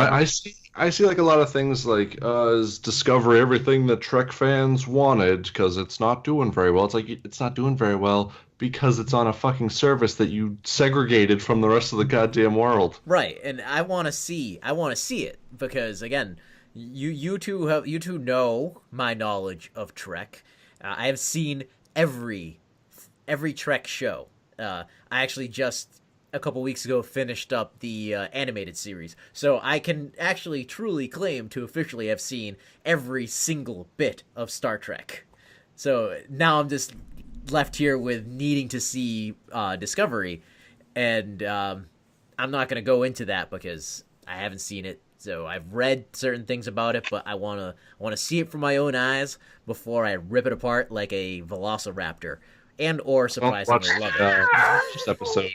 I see like a lot of things like is Discovery everything that Trek fans wanted because it's not doing very well. It's like it's not doing very well because it's on a fucking service that you segregated from the rest of the goddamn world. Right, and I want to see it because again, you two know my knowledge of Trek. I have seen every Trek show. I actually just a couple weeks ago finished up the animated series, so I can actually truly claim to officially have seen every single bit of Star Trek. So now I'm just left here with needing to see Discovery, and I'm not going to go into that because I haven't seen it. So I've read certain things about it, but I want to see it from my own eyes before I rip it apart like a velociraptor. And or surprisingly love it. Just episode.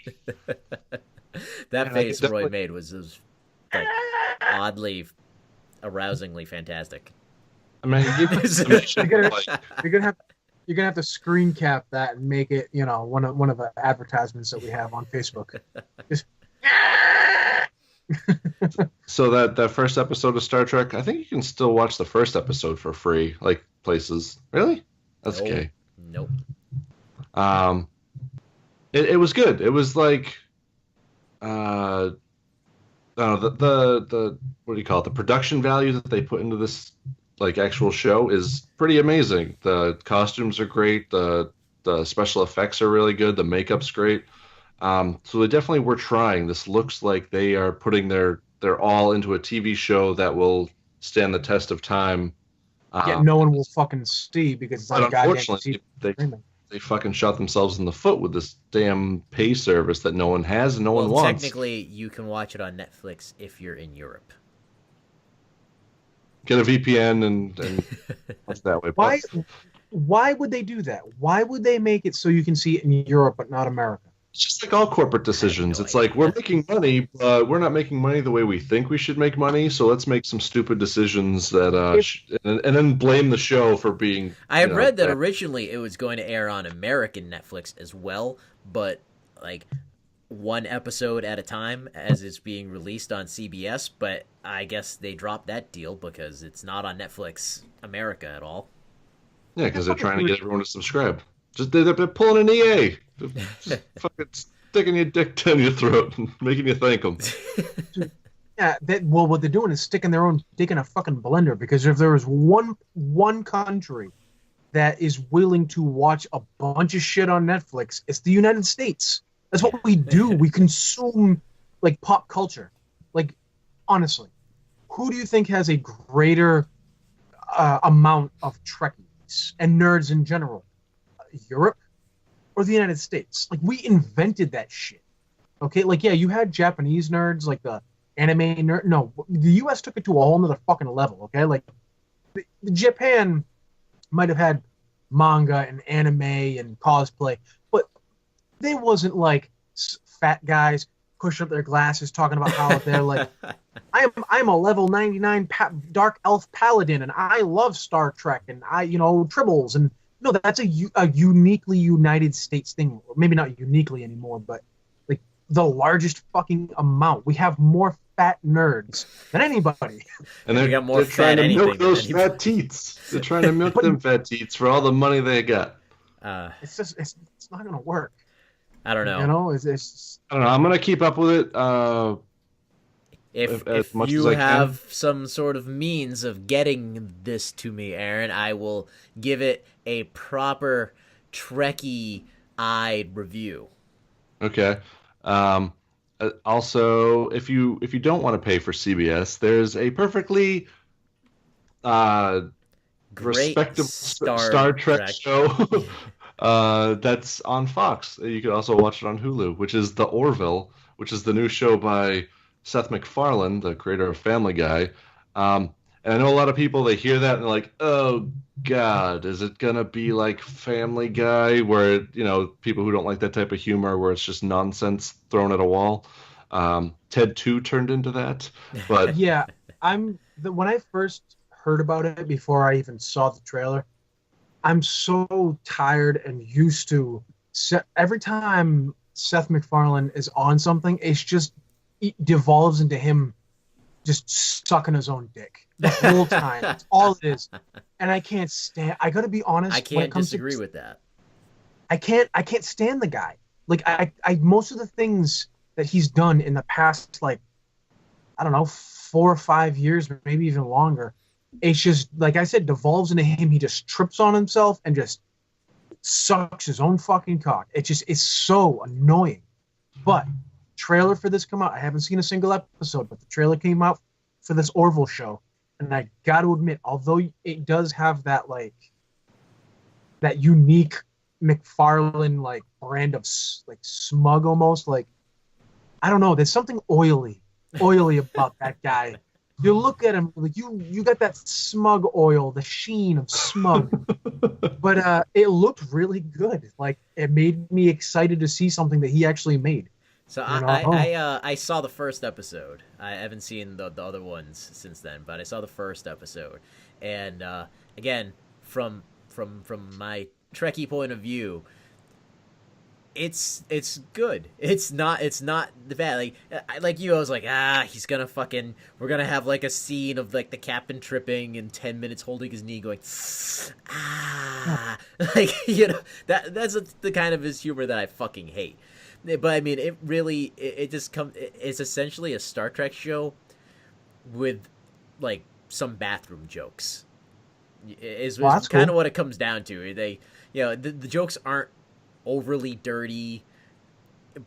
That face Roy made was like oddly, arousingly fantastic. I mean, you give You're gonna, like, you're gonna have you're gonna have to screen cap that and make it, one of the advertisements that we have on Facebook. Just so that first episode of Star Trek, I think you can still watch the first episode for free, like places. Really? That's Nope. okay. Nope. It was good. It was like, the what do you call it? The production value that they put into this like actual show is pretty amazing. The costumes are great. The special effects are really good. The makeup's great. So they definitely were trying. This looks like they are putting their all into a TV show that will stand the test of time. yeah, no one will fucking see because it's on But goddamn unfortunately, TV. they fucking shot themselves in the foot with this damn pay service that no one has and no one wants. Technically, you can watch it on Netflix if you're in Europe. Get a VPN and watch that way. Why would they do that? Why would they make it so you can see it in Europe but not America? It's just like all corporate decisions. no It's like, idea. we're making money, but we're not making money the way we think we should make money, so let's make some stupid decisions that and then blame the show for being... I had read that originally it was going to air on American Netflix as well, but like one episode at a time as it's being released on CBS, but I guess they dropped that deal because it's not on Netflix America at all. Yeah, because they're trying to get everyone to subscribe. Just they're pulling an EA. Just fucking sticking your dick down your throat and making you thank them. Yeah, what they're doing is sticking their own dick in a fucking blender, because if there is one country that is willing to watch a bunch of shit on Netflix, it's the United States. That's what we do. We consume like pop culture. Like, honestly, who do you think has a greater amount of Trekkies and nerds in general? Europe or the United States? Like, we invented that shit. Okay, like, yeah, you had Japanese nerds, like the anime nerd. No, the U.S. took it to a whole nother fucking level. Okay, like Japan might have had manga and anime and cosplay, but they wasn't like fat guys pushing up their glasses talking about how they're like, I'm a level 99 dark elf paladin and I love Star Trek and I tribbles. And no, that's a uniquely United States thing. Maybe not uniquely anymore, but like the largest fucking amount. We have more fat nerds than anybody. And they're trying to milk those fat teats. They're trying to milk them fat teats for all the money they got. It's not gonna work. I don't know. It's I don't know. I'm gonna keep up with it. If you have some sort of means of getting this to me, Aaron, I will give it a proper Trekkie-eyed review. Okay. Also, if you don't want to pay for CBS, there's a perfectly respectable Star Trek show that's on Fox. You can also watch it on Hulu, which is The Orville, which is the new show by Seth MacFarlane, the creator of Family Guy. And I know a lot of people, they hear that and they're like, oh, God, is it going to be like Family Guy where, people who don't like that type of humor where it's just nonsense thrown at a wall? Ted 2 turned into that. But yeah, when I first heard about it before I even saw the trailer, I'm so tired and used to every time Seth MacFarlane is on something, it devolves into him just sucking his own dick the whole time. That's all it is. And I can't stand. I gotta be honest. I can't disagree with that. I can't stand the guy. Like I most of the things that he's done in the past, like, I don't know, 4 or 5 years, maybe even longer, it's just, like I said, devolves into him. He just trips on himself and just sucks his own fucking cock. It's so annoying. But trailer for this come out. I haven't seen a single episode, but the trailer came out for this Orville show, and I got to admit, although it does have that unique MacFarlane like brand of like smug almost, like, I don't know, there's something oily about that guy. You look at him like you got that smug oil, the sheen of smug. But it looked really good. Like, it made me excited to see something that he actually made. So I saw the first episode. I haven't seen the other ones since then, but I saw the first episode, And again, from my Trekkie point of view, it's good. It's not the bad. Like you, I was like, he's gonna fucking, we're gonna have like a scene of like the captain tripping in 10 minutes holding his knee going like, you know, that's the kind of his humor that I fucking hate. But I mean, it really it's essentially a Star Trek show with like some bathroom jokes. Is kind of what it comes down to. They, you know, the jokes aren't overly dirty,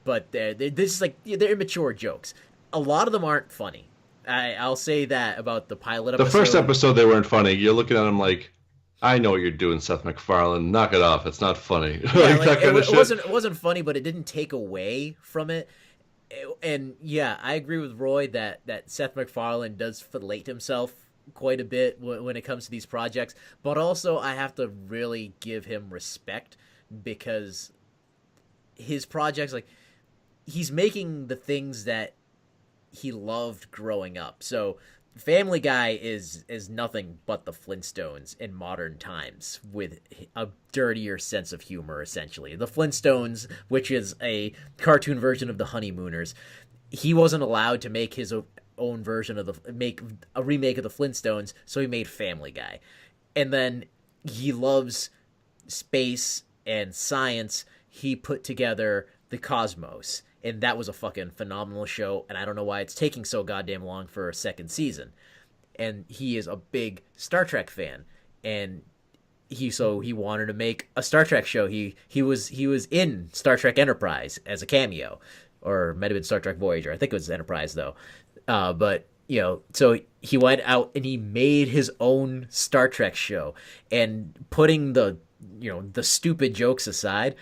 but they're just like, they're immature jokes. A lot of them aren't funny. I'll say that about the pilot episode. The first episode, they weren't funny. You're looking at them like, I know what you're doing, Seth MacFarlane. Knock it off. It's not funny. Yeah, like, it wasn't funny, but it didn't take away from it. And yeah, I agree with Roy that Seth MacFarlane does fillet himself quite a bit when it comes to these projects. But also, I have to really give him respect, because his projects, like, he's making the things that he loved growing up. So Family Guy is nothing but the Flintstones in modern times, with a dirtier sense of humor, essentially. The Flintstones, which is a cartoon version of the Honeymooners, he wasn't allowed to make his own version of make a remake of the Flintstones, so he made Family Guy. And then he loves space and science. He put together The Cosmos, and that was a fucking phenomenal show, and I don't know why it's taking so goddamn long for a second season. And he is a big Star Trek fan, and he wanted to make a Star Trek show. He was in Star Trek Enterprise as a cameo, or it might have been Star Trek Voyager. I think it was Enterprise though. But you know, so he went out and he made his own Star Trek show, and putting the stupid jokes aside,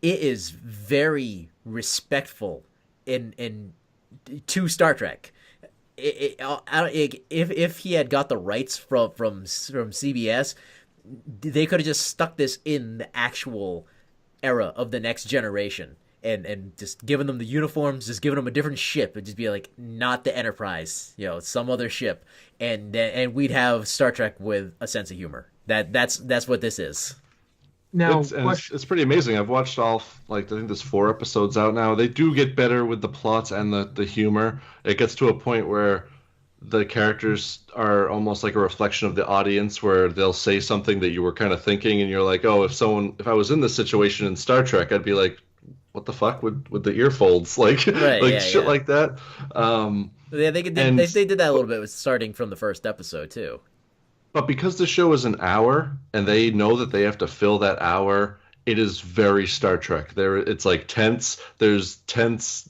it is very respectful in to Star Trek. If he had got the rights from CBS, they could have just stuck this in the actual era of the Next Generation, and just given them the uniforms, just given them a different ship, and just be like, not the Enterprise, you know, some other ship, and we'd have Star Trek with a sense of humor. That's what this is. Now, it's pretty amazing. I've watched all, like, I think there's 4 episodes out now. They do get better with the plots and the humor. It gets to a point where the characters are almost like a reflection of the audience, where they'll say something that you were kind of thinking, and you're like, oh, if I was in this situation in Star Trek, I'd be like, what the fuck with the earfolds, like, right, like shit like that. Yeah, they did that a little bit, starting from the first episode too. But because the show is an hour, and they know that they have to fill that hour, it is very Star Trek. It's like tense. There's tense,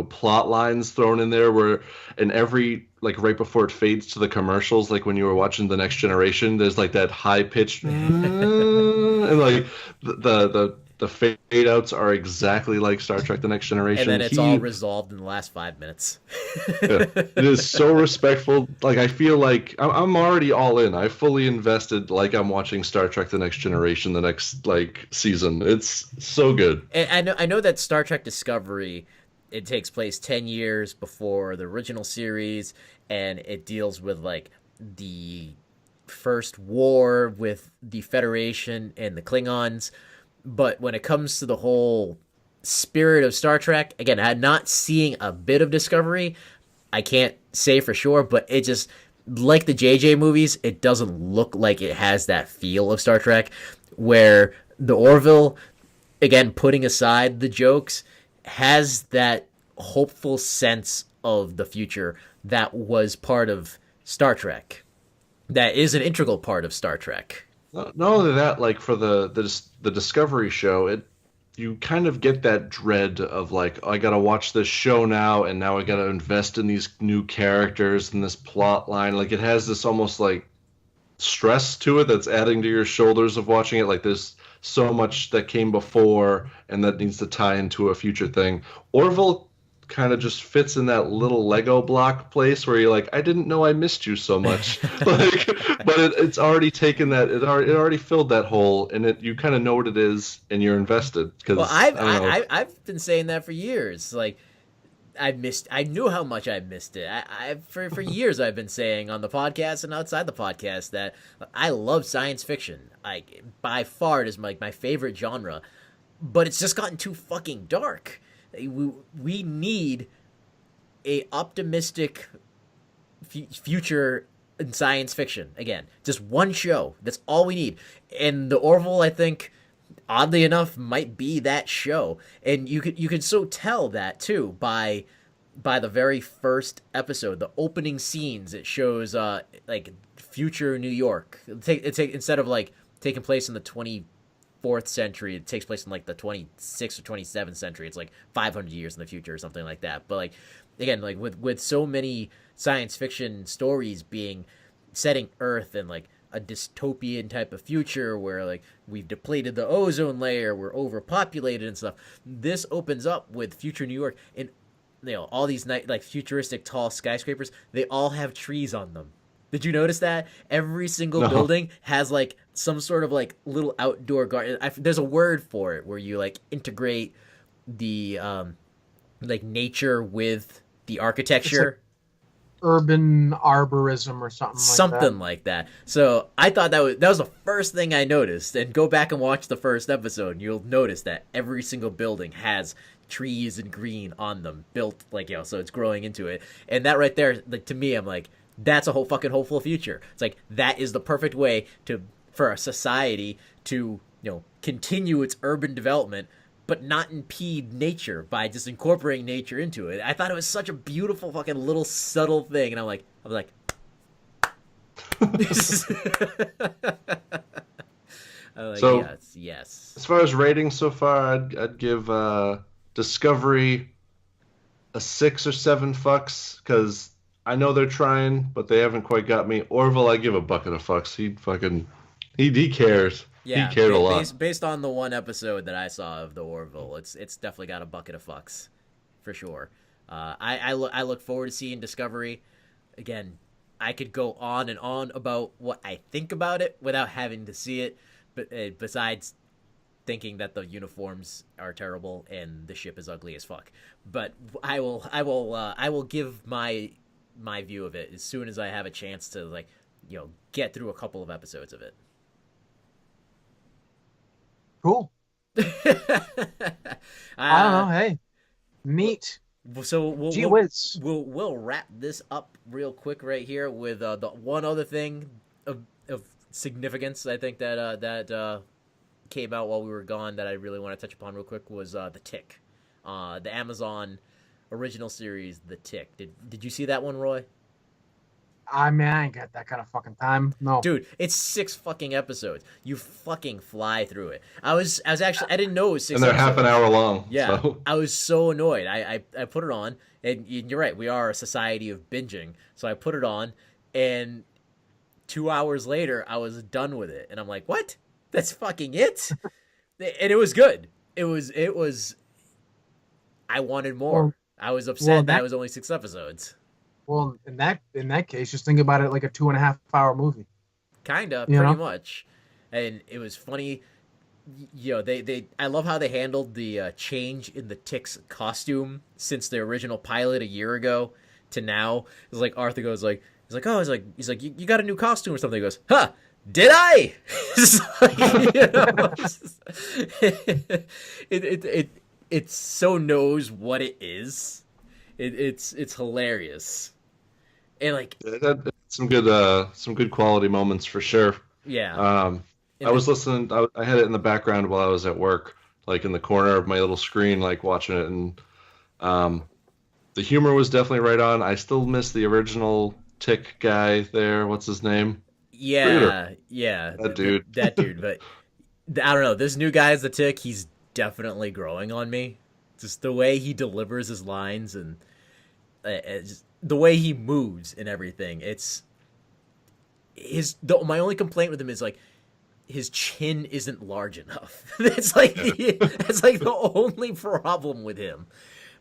plot lines thrown in there and every, like, right before it fades to the commercials, like when you were watching The Next Generation, there's like that high pitched, and like the fade outs are exactly like Star Trek The Next Generation. And then it's all resolved in the last 5 minutes. Yeah, it is so respectful. Like, I feel like I'm already all in. I fully invested, like I'm watching Star Trek The Next Generation, the next, like, season. It's so good. And I know that Star Trek Discovery, it takes place 10 years before the original series, and it deals with, like, the first war with the Federation and the Klingons. But when it comes to the whole spirit of Star Trek, again, not seeing a bit of Discovery, I can't say for sure, but it just, like the JJ movies, it doesn't look like it has that feel of Star Trek, where the Orville, again, putting aside the jokes, has that hopeful sense of the future that was part of Star Trek, that is an integral part of Star Trek. Not only that, like, for the Discovery show, you kind of get that dread of, like, I gotta watch this show now, and now I gotta invest in these new characters and this plot line. Like, it has this almost, like, stress to it that's adding to your shoulders of watching it. Like, there's so much that came before, and that needs to tie into a future thing. Orville kind of just fits in that little Lego block place where you're like, I didn't know I missed you so much. Like, but it's already taken that, it already filled that hole, and you kind of know what it is, and you're invested. Cause, well, I've been saying that for years. Like, I knew how much I missed it. For years I've been saying on the podcast and outside the podcast that I love science fiction. By far it is my favorite genre, but it's just gotten too fucking dark. We need a optimistic future in science fiction. Again, just one show. That's all we need. And the Orville, I think, oddly enough, might be that show. And you could so tell that too by the very first episode, the opening scenes. It shows like future New York. Instead of like taking place in the 24th century, it takes place in like the 26th or 27th century. It's like 500 years in the future or something like that. But like again, like with so many science fiction stories being setting Earth in like a dystopian type of future where like we've depleted the ozone layer, we're overpopulated and stuff. This opens up with future New York, and all these like futuristic tall skyscrapers, they all have trees on them. Did you notice that? Every single building has like some sort of like little outdoor garden. There's a word for it where you like integrate the like nature with the architecture. Urban arborism or something like that. So I thought that was the first thing I noticed. And go back and watch the first episode, and you'll notice that every single building has trees and green on them, built like so it's growing into it. And that right there, like to me, I'm like, that's a whole fucking hopeful future. It's like that is the perfect way for a society to continue its urban development, but not impede nature by just incorporating nature into it. I thought it was such a beautiful fucking little subtle thing, and I was like, so, yes. As far as ratings so far, I'd give Discovery a 6 or 7 fucks, because I know they're trying, but they haven't quite got me. Orville, I give a bucket of fucks. He cares. Yeah, he cared a lot. Based on the one episode that I saw of the Orville, it's definitely got a bucket of fucks, for sure. I look forward to seeing Discovery. Again, I could go on and on about what I think about it without having to see it, but besides thinking that the uniforms are terrible and the ship is ugly as fuck. But I will give my view of it as soon as I have a chance to get through a couple of episodes of it. Cool. I don't know. Hey, neat. So we'll wrap this up real quick right here with the one other thing of significance I think that came out while we were gone that I really want to touch upon real quick was The Tick, the Amazon original series, The Tick. Did you see that one, Roy? I mean, I ain't got that kind of fucking time. No. Dude, it's 6 fucking episodes. You fucking fly through it. I didn't know it was 6 and they're episodes. half an hour long. Yeah. So. I was so annoyed. I put it on, and you're right, we are a society of binging. So I put it on, and 2 hours later, I was done with it. And I'm like, what? That's fucking it? And it was good. It was I wanted more. Well, I was upset that it was only 6 episodes. Well, in that case, just think about it like a 2.5 hour movie. Kinda, pretty much. And it was funny. I love how they handled the change in the Tick's costume since the original pilot a year ago to now. It's like Arthur goes like, he's like, you got a new costume or something. He goes, huh? Did I? It so knows what it is. It's hilarious. And like some good quality moments for sure. Yeah. I was listening. I had it in the background while I was at work, like in the corner of my little screen, like watching it, and the humor was definitely right on. I still miss the original Tick guy there. What's his name? Yeah, that dude. That dude. But I don't know. This new guy's the Tick. He's definitely growing on me. Just the way he delivers his lines and just the way he moves and everything. My only complaint with him is like his chin isn't large enough. That's like the only problem with him.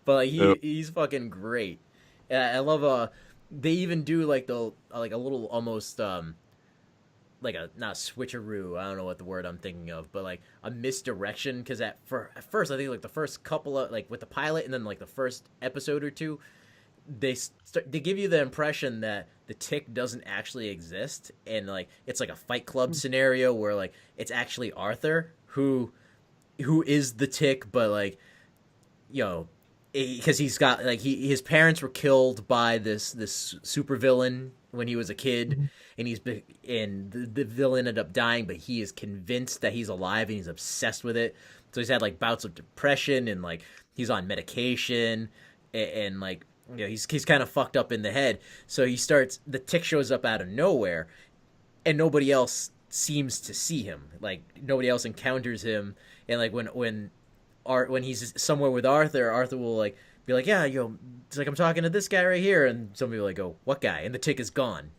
But like, he's fucking great. I love they even do like a little almost like a not a switcheroo. I don't know what the word I'm thinking of, but like a misdirection. Because at first, I think like the first couple of like with the pilot, and then like the first episode or two, they give you the impression that the Tick doesn't actually exist, and like it's like a Fight Club scenario where like it's actually Arthur who is the Tick, but like, you know, because he's got like his parents were killed by this supervillain when he was a kid, and the villain ended up dying, but he is convinced that he's alive and he's obsessed with it. So he's had like bouts of depression, and like he's on medication, and like, you know, he's kind of fucked up in the head. So the Tick shows up out of nowhere, and nobody else seems to see him. Like nobody else encounters him, and like when he's somewhere with Arthur will like be like, yeah, you know, it's like I'm talking to this guy right here, and somebody will like go, what guy? And the Tick is gone.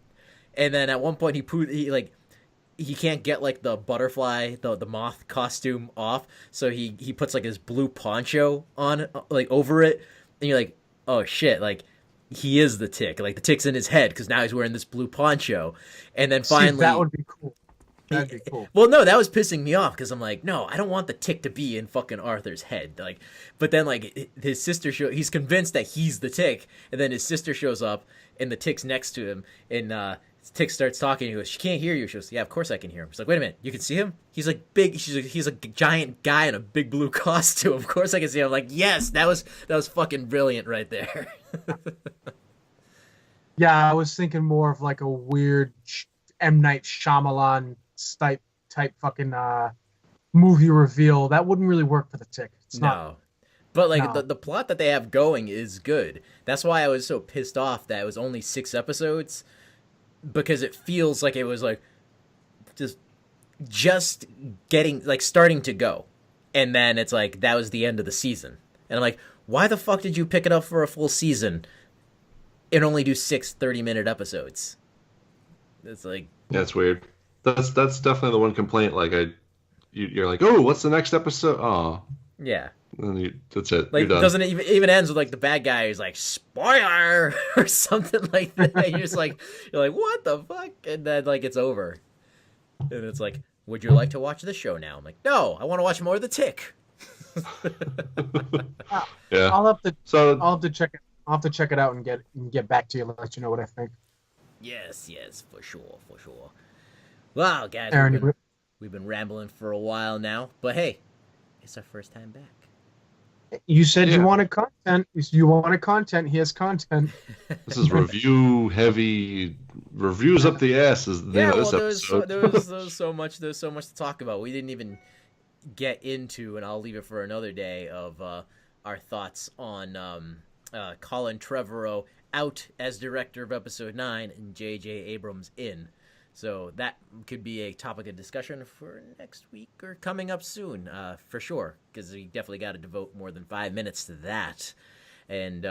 And then at one point he can't get like the butterfly, the moth costume off, so he puts like his blue poncho on like over it, and you're like, oh shit, like he is the Tick, like the Tick's in his head because now he's wearing this blue poncho. And then finally, that would be cool. That'd be cool. Well, no, that was pissing me off because I'm like, no, I don't want the Tick to be in fucking Arthur's head. Like, but then like his sister he's convinced that he's the Tick, and then his sister shows up and the Tick's next to him, and Tick starts talking. He goes, she can't hear you. She goes, yeah, of course I can hear him. She's like, wait a minute, you can see him? He's like big. He's a giant guy in a big blue costume. Of course I can see him. I'm like, yes, that was fucking brilliant right there. Yeah, I was thinking more of like a weird M. Night Shyamalan type fucking movie reveal. That wouldn't really work for the Tick. It's not. But like the plot that they have going is good. That's why I was so pissed off that it was only 6 episodes, because it feels like it was like just getting like starting to go, and then it's like that was the end of the season. And I'm like, why the fuck did you pick it up for a full season and only do 6 30-minute episodes? It's like, that's weird. That's definitely the one complaint. Like you're like, oh, what's the next episode? Oh, yeah. And that's it. Like, you're done. doesn't it even ends with like the bad guy who's like spoiler or something like that? You're like, what the fuck? And then like it's over, and it's like, would you like to watch the show now? I'm like, no, I want to watch more of the Tick. Yeah, I'll have to check it. I'll have to check it out and get back to you and let you know what I think. Yes, for sure. Wow, guys, Aaron, we've been rambling for a while now, but hey, it's our first time back. You said you wanted content. You wanted content. Here's content. This is review heavy. Reviews up the ass is the name of this episode. There's so much to talk about. We didn't even get into, and I'll leave it for another day, of our thoughts on Colin Trevorrow out as director of episode 9 and J.J. Abrams in. So that could be a topic of discussion for next week or coming up soon, for sure, because we definitely got to devote more than 5 minutes to that. And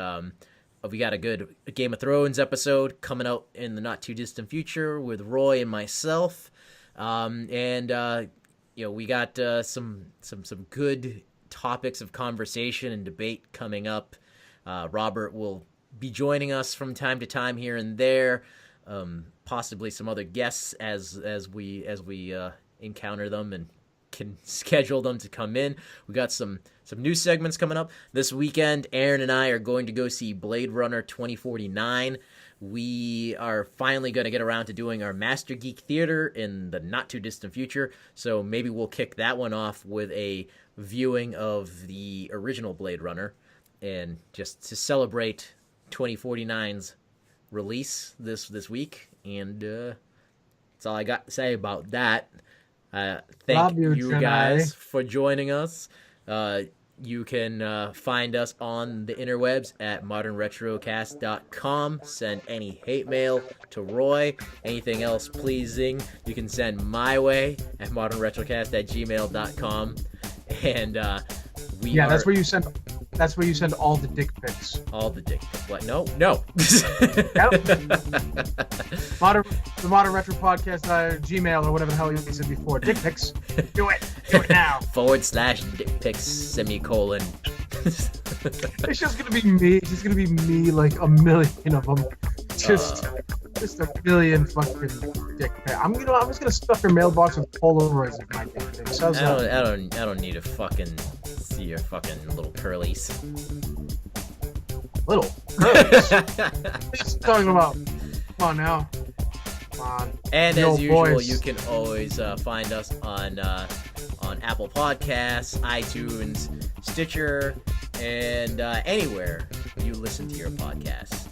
we got a good Game of Thrones episode coming out in the not-too-distant future with Roy and myself. You know, we got some good topics of conversation and debate coming up. Robert will be joining us from time to time here and there. Possibly some other guests as we encounter them and can schedule them to come in. We got some new segments coming up this weekend. Aaron and I are going to go see Blade Runner 2049. We are finally going to get around to doing our Master Geek Theater in the not too distant future, so maybe we'll kick that one off with a viewing of the original Blade Runner, and just to celebrate 2049's release this week. And that's all I got to say about that. Thank you guys for joining us. You can find us on the interwebs at modernretrocast.com. Send any hate mail to Roy. Anything else pleasing, you can send my way at modernretrocast@gmail.com. And that's where you send all the dick pics. All the dick pics. What? No. Yep. The Modern Retro Podcast, Gmail, or whatever the hell you said before. Dick pics. Do it now. /dick pics, semicolon. It's just gonna be me. It's just gonna be me, like a million of them. Just Just a billion fucking dick pic. I'm just gonna stuff your mailbox with Polaroids of my dick pics. I don't need to fucking see your fucking little curlies. Little curlies. What you talking about? Come on now. Come on. And Yo, as usual, boys. you can always find us on Apple Podcasts, iTunes, Stitcher, and anywhere you listen to your podcasts.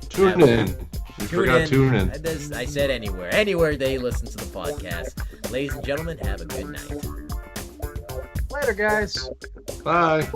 Tune in. You forgot tune in. I said anywhere. Anywhere they listen to the podcast. Ladies and gentlemen, have a good night. Later, guys. Bye.